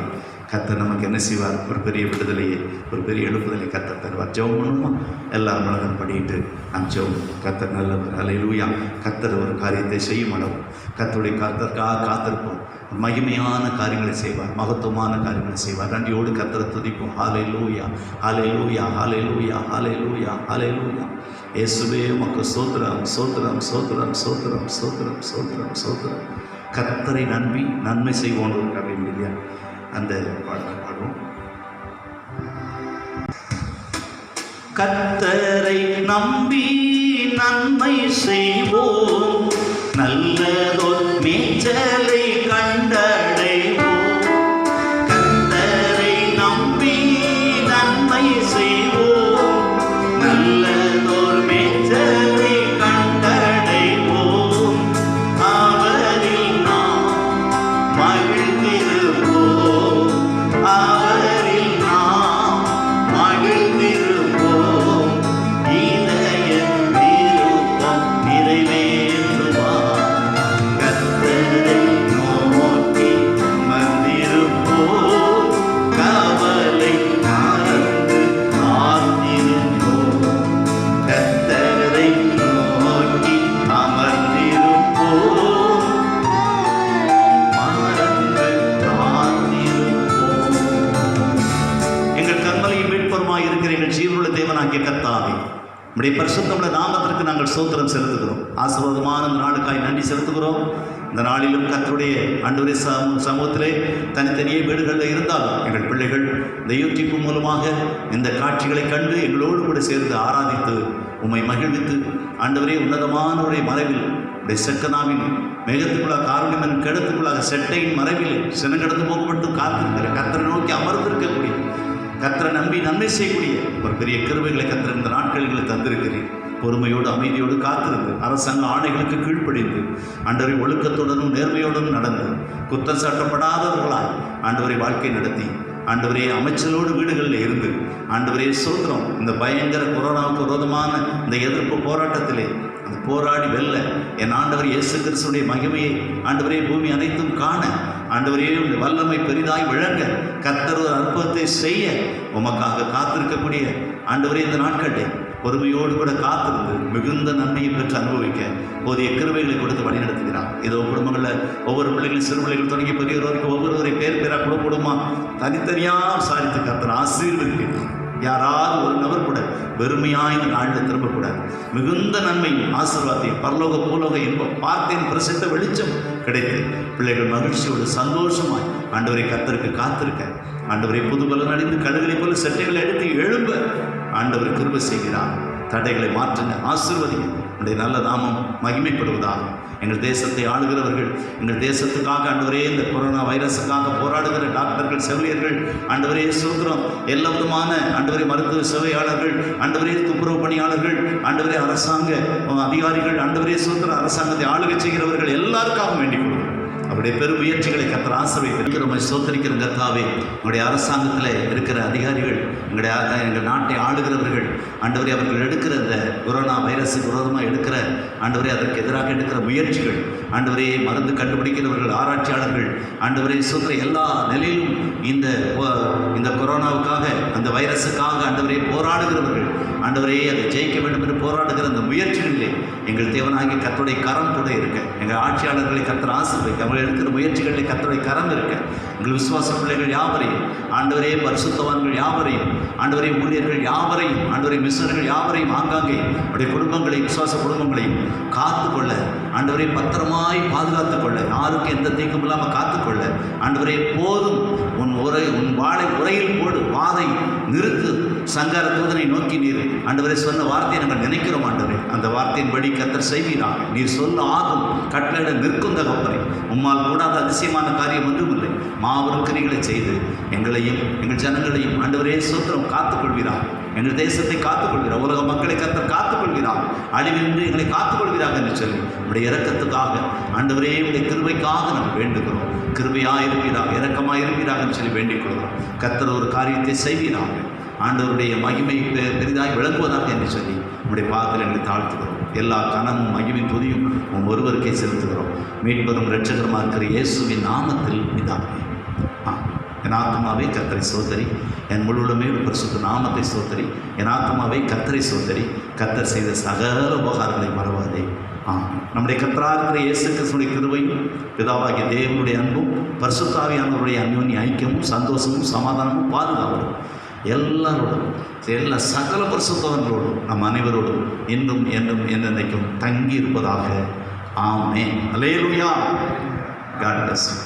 கர்த்தர் நமக்கு என்ன செய்வார்? ஒரு பெரிய விடுதலையை, ஒரு பெரிய எழுப்புதலை கர்த்தர் தருவார். ஜெபம் பண்ணுமா? எல்லாரும் மனதம் பண்ணிட்டு நாம் ஜெபம். கர்த்தர் நல்லவர். அல்லேலூயா. கர்த்தர் ஒரு காரியத்தை செய்யும் அளவு கர்த்தருடைய கர்த்தருக்காக காத்திருப்போம். மகிமையான காரியங்களை செய்வார், மகத்துவமான காரியங்களை செய்வார். நன்றியோடு கர்த்தரை துதிப்போம். ஹல்லேலூயா, ஹல்லேலூயா, ஹல்லேலூயா, ஹல்லேலூயா, ஹல்லேலூயா. இயேசுவே உமக்கு ஸ்தோத்திரம், ஸ்தோத்திரம், ஸ்தோத்திரம், ஸ்தோத்திரம், ஸ்தோத்திரம், ஸ்தோத்திரம், ஸ்தோத்திரம். கர்த்தரை நம்பி நன்மை செய்வோம் ஒரு காரியம் இல்லையா? அந்த பாடலை பாடுவோம். கர்த்தரை நம்பி நன்மை செய்வோம், நல்லதோர் மேய்ச்சலை கண்டடைவோம். கர்த்தரை நம்பி நன்மை செய்வோம், நல்லதோர் மேய்ச்சலை கண்டடைவோம். அவரில் நாம் மகிழ்ந்திருப்போம், அவரில் நாம் மகிழ்ந்திருப்போம். இதய விருப்பம் நிறைவேற்றுவார். கர்த்தரை நோக்கி அமர்ந்திருப்போம், கவலை மறந்து காத்திருப்போம். கர்த்தரை நோக்கி அமர்ந்திருப்போம், மறந்து காத்திருப்போம். எங்கள் கண்மலையும் மீட்பருமாய் இருக்கிற எங்கள் ஜீவனுள்ள தேவனாகிய கர்த்தாவே, உம்முடைய பரிசுத்தமுள்ள நாமத்திற்கு நாங்கள் ஸ்தோத்திரம் செலுத்துகிறோம். ஆசீர்வாதமான நாளுக்காய் நன்றி செலுத்துகிறோம். இந்த நாளிலும் கர்த்தருடைய ஆண்டவரே சமூகத்திலே தனித்தனியே வீடுகளில் இருந்தாலும் எங்கள் பிள்ளைகள் இந்த யூடியூப் மூலமாக இந்த காட்சிகளை கண்டு எங்களோடு கூட சேர்ந்து ஆராதித்து உம்மை மகிழ்வித்து ஆண்டவரே உன்னதமானவருடைய மறைவில் உடைய செக்கனாவின் மேகத்துக்குள்ளாக காரணிமன் கிடத்துக்குள்ளாக செட்டையின் மறைவில் சினங்கடந்து போகப்பட்டு காத்திருக்கிற கர்த்தரை நோக்கி அமர்ந்திருக்கக்கூடிய கர்த்தரை நம்பி நன்மை செய்யக்கூடிய ஒரு பெரிய கிருபைகளை கர்த்தர் இந்த நாட்களில் தந்திருக்கிறேன். பொறுமையோடு அமைதியோடு காத்திருந்து அரசாங்க ஆணைகளுக்கு கீழ்ப்படிந்து ஆண்டவரை ஒழுக்கத்துடனும் நேர்மையோடும் நடந்து குற்றம் சாட்டப்படாதவர்களாய் ஆண்டவரை வாழ்க்கை நடத்தி ஆண்டவரே அமைச்சலோடு வீடுகளில் இருந்து ஆண்டவரே சோத்திரம் இந்த பயங்கர கொரோனாவுக்கு விரோதமான இந்த எதிர்ப்பு போராட்டத்திலே அந்த போராடி வெல்ல என் ஆண்டவர் இயேசு கிறிஸ்துடைய மகிமையை ஆண்டவரே பூமி அனைத்தும் காண ஆண்டவரே உடைய வல்லமை பெரிதாய் விளங்க கர்த்தர் ஒரு அற்புதத்தை செய்ய உமக்காக காத்திருக்கக்கூடிய ஆண்டவரே இந்த நாட்களிலே பொறுமையோடு கூட காத்திருந்து மிகுந்த நன்மையை பெற்று அனுபவிக்க போதிய கிருபைகளை கொடுத்து வழிநடத்துகிறார். ஏதோ குடும்பங்களில் ஒவ்வொரு பிள்ளைகளும் சிறு பிள்ளைகள் தொடங்கி பெரியவர் வரைக்கும் ஒவ்வொருவரை பேராக குடும்பமா தனித்தனியாக விசாரித்து கர்த்தர் ஆசீர்வதிக்கிறார். யாராவது ஒரு நபர் கூட வெறுமையாக இந்த நாளில் திரும்பக்கூடாது. மிகுந்த நன்மையும் ஆசீர்வாதத்தையும் பரலோக பூலோக இன்பம் வார்த்தையின் பிரசித்த வெளிச்சம் கிடைத்து பிள்ளைகள் மகிழ்ச்சியோடு சந்தோஷமாய் ஆண்டவரை கர்த்தருக்கு காத்திருக்க ஆண்டவரை புது பலன் அடைந்து கழுகளை போல செட்டைகளை எடுத்து எழும்ப ஆண்டவர் கிருபை செய்கிறார். தடைகளை மாற்றுங்க, ஆசீர்வதிங்க. உடைய நல்ல நாமம் மகிமைப்படுவதாக எங்கள் தேசத்தை ஆளுகிறவர்கள் எங்கள் தேசத்துக்காக ஆண்டவரே இந்த கொரோனா வைரஸுக்காக போராடுகிற டாக்டர்கள் செவிலியர்கள் ஆண்டவரே சூத்திரம் எல்லா விதமான ஆண்டவரே மருத்துவ சேவையாளர்கள் ஆண்டவரே துப்புரவு பணியாளர்கள் ஆண்டவரே அரசாங்க அதிகாரிகள் ஆண்டவரே சூத்திரம் அரசாங்கத்தை ஆளுகை செய்கிறவர்கள் எல்லாருக்காகவும் வேண்டிக் கொள்ளும். அவருடைய பெரும் முயற்சிகளை கர்த்தர் ஆசீர்வதித்திருக்கிறோம். சோத்தரிக்கிற கர்த்தாவே உங்களுடைய அரசாங்கத்தில் இருக்கிற அதிகாரிகள் எங்கள் நாட்டை ஆளுகிறவர்கள் ஆண்டவரே அவர்கள் எடுக்கிற இந்த கொரோனா வைரஸுக்கு விரோதமாக எடுக்கிற ஆண்டவரே அதற்கு எதிராக எடுக்கிற முயற்சிகள் ஆண்டவரே மருந்து கண்டுபிடிக்கிறவர்கள் ஆராய்ச்சியாளர்கள் ஆண்டவரே சோத்திர எல்லா நிலையிலும் இந்த கொரோனாவுக்காக அந்த வைரஸுக்காக ஆண்டவரே போராடுகிறவர்கள் ஆண்டவரே அதை ஜெயிக்க வேண்டும் என்று போராடுகிற அந்த முயற்சிகளிலே எங்கள் தேவனாகிய கர்த்தருடைய கரம் கூட இருக்க எங்கள் ஆட்சியாளர்களை கர்த்தர் ஆசீர்வதிக்க அவர்கள் எடுக்கிற முயற்சிகளிலே கர்த்தருடைய கரம் இருக்க எங்கள் விசுவாச பிள்ளைகள் யாவரையும் ஆண்டவரே பரிசுத்தவான்கள் யாவரையும் ஆண்டவரே ஊழியர்கள் யாவரையும் ஆண்டவரே மிஷனர்கள் யாவரையும் ஆங்காங்கே அவருடைய குடும்பங்களை விசுவாச குடும்பங்களையும் காத்துக்கொள்ள ஆண்டவரே பத்திரமாய் பாதுகாத்துக்கொள்ள யாருக்கும் எந்த தீங்கும் இல்லாமல் காத்துக்கொள்ள ஆண்டவரே போதும் உன் வாழை உரையில் போடு வாதை நிறுத்து சங்கார தூதனை நோக்கி நீர் ஆண்டவரே சொன்ன வார்த்தையை நாங்கள் நினைக்கிறோம். ஆண்டவரே அந்த வார்த்தையின்படி கர்த்தர் செய்வீராக. நீர் சொல்ல ஆகும் கட்டளையிட நிற்கும் தகப்பனை உம்மால் கூடாத அதிசயமான காரியம் ஒன்றும் இல்லை. மாபெரும் கிரிகளை செய்து எங்களையும் எங்கள் ஜனங்களையும் ஆண்டவரே சோத்திரம் காத்துக்கொள்கிறார். எங்கள் தேசத்தை காத்துக்கொள்கிறார். உலக மக்களை கர்த்தர் காத்துக்கொள்கிறார். அழிவின்றி எங்களை காத்துக்கொள்கிறார் என்று சொல்லி உடைய இரக்கத்துக்காக ஆண்டவரே உடைய கிருபைக்காக நாங்கள் வேண்டுகிறோம். கிருபையாக இருப்பீராக, இரக்கமாக இருப்பீராக என்று சொல்லி வேண்டிக் கொள்கிறோம். கர்த்தர் ஒரு காரியத்தை செய்வீராக. ஆண்டவருடைய மகிமை பெரிதாய் விளங்குவதாக என்று சொல்லி நம்முடைய பாதத்தில் எங்களை தாழ்த்துகிறோம். எல்லா கனமும் மகிமை துதியும் ஒருவருக்கே செலுத்துகிறோம். மீட்பரும் இரட்சகருமாக இருக்கிற இயேசுவின் நாமத்தில் இதாமே. என் ஆத்மாவை கர்த்தரை சோதரி, என் முழுவதுமே பரிசுத்த நாமத்தை சோதரி. என் ஆத்மாவை கர்த்தரை சோதரி, கர்த்தர் செய்த சகல உபகாரங்களை மறவாதே. நம்முடைய கர்த்தராக இருக்கிற இயேசு கிறிஸ்துவின் கிருபையும் பிதாவாகிய தேவனுடைய அன்பும் பரிசுத்தாவியானவருடைய அந்யோன்ய ஐக்கியமும் சந்தோஷமும் சமாதானமும் பாதுகாவலும் எல்லாரோடும் எல்லா சகல பரிசுத்தவர்களோடும் நம் அனைவரோடும் இன்றும் என்றும் என்னென்னைக்கும் தங்கி இருப்பதாக. ஆமென். அல்லேலூயா. God bless you.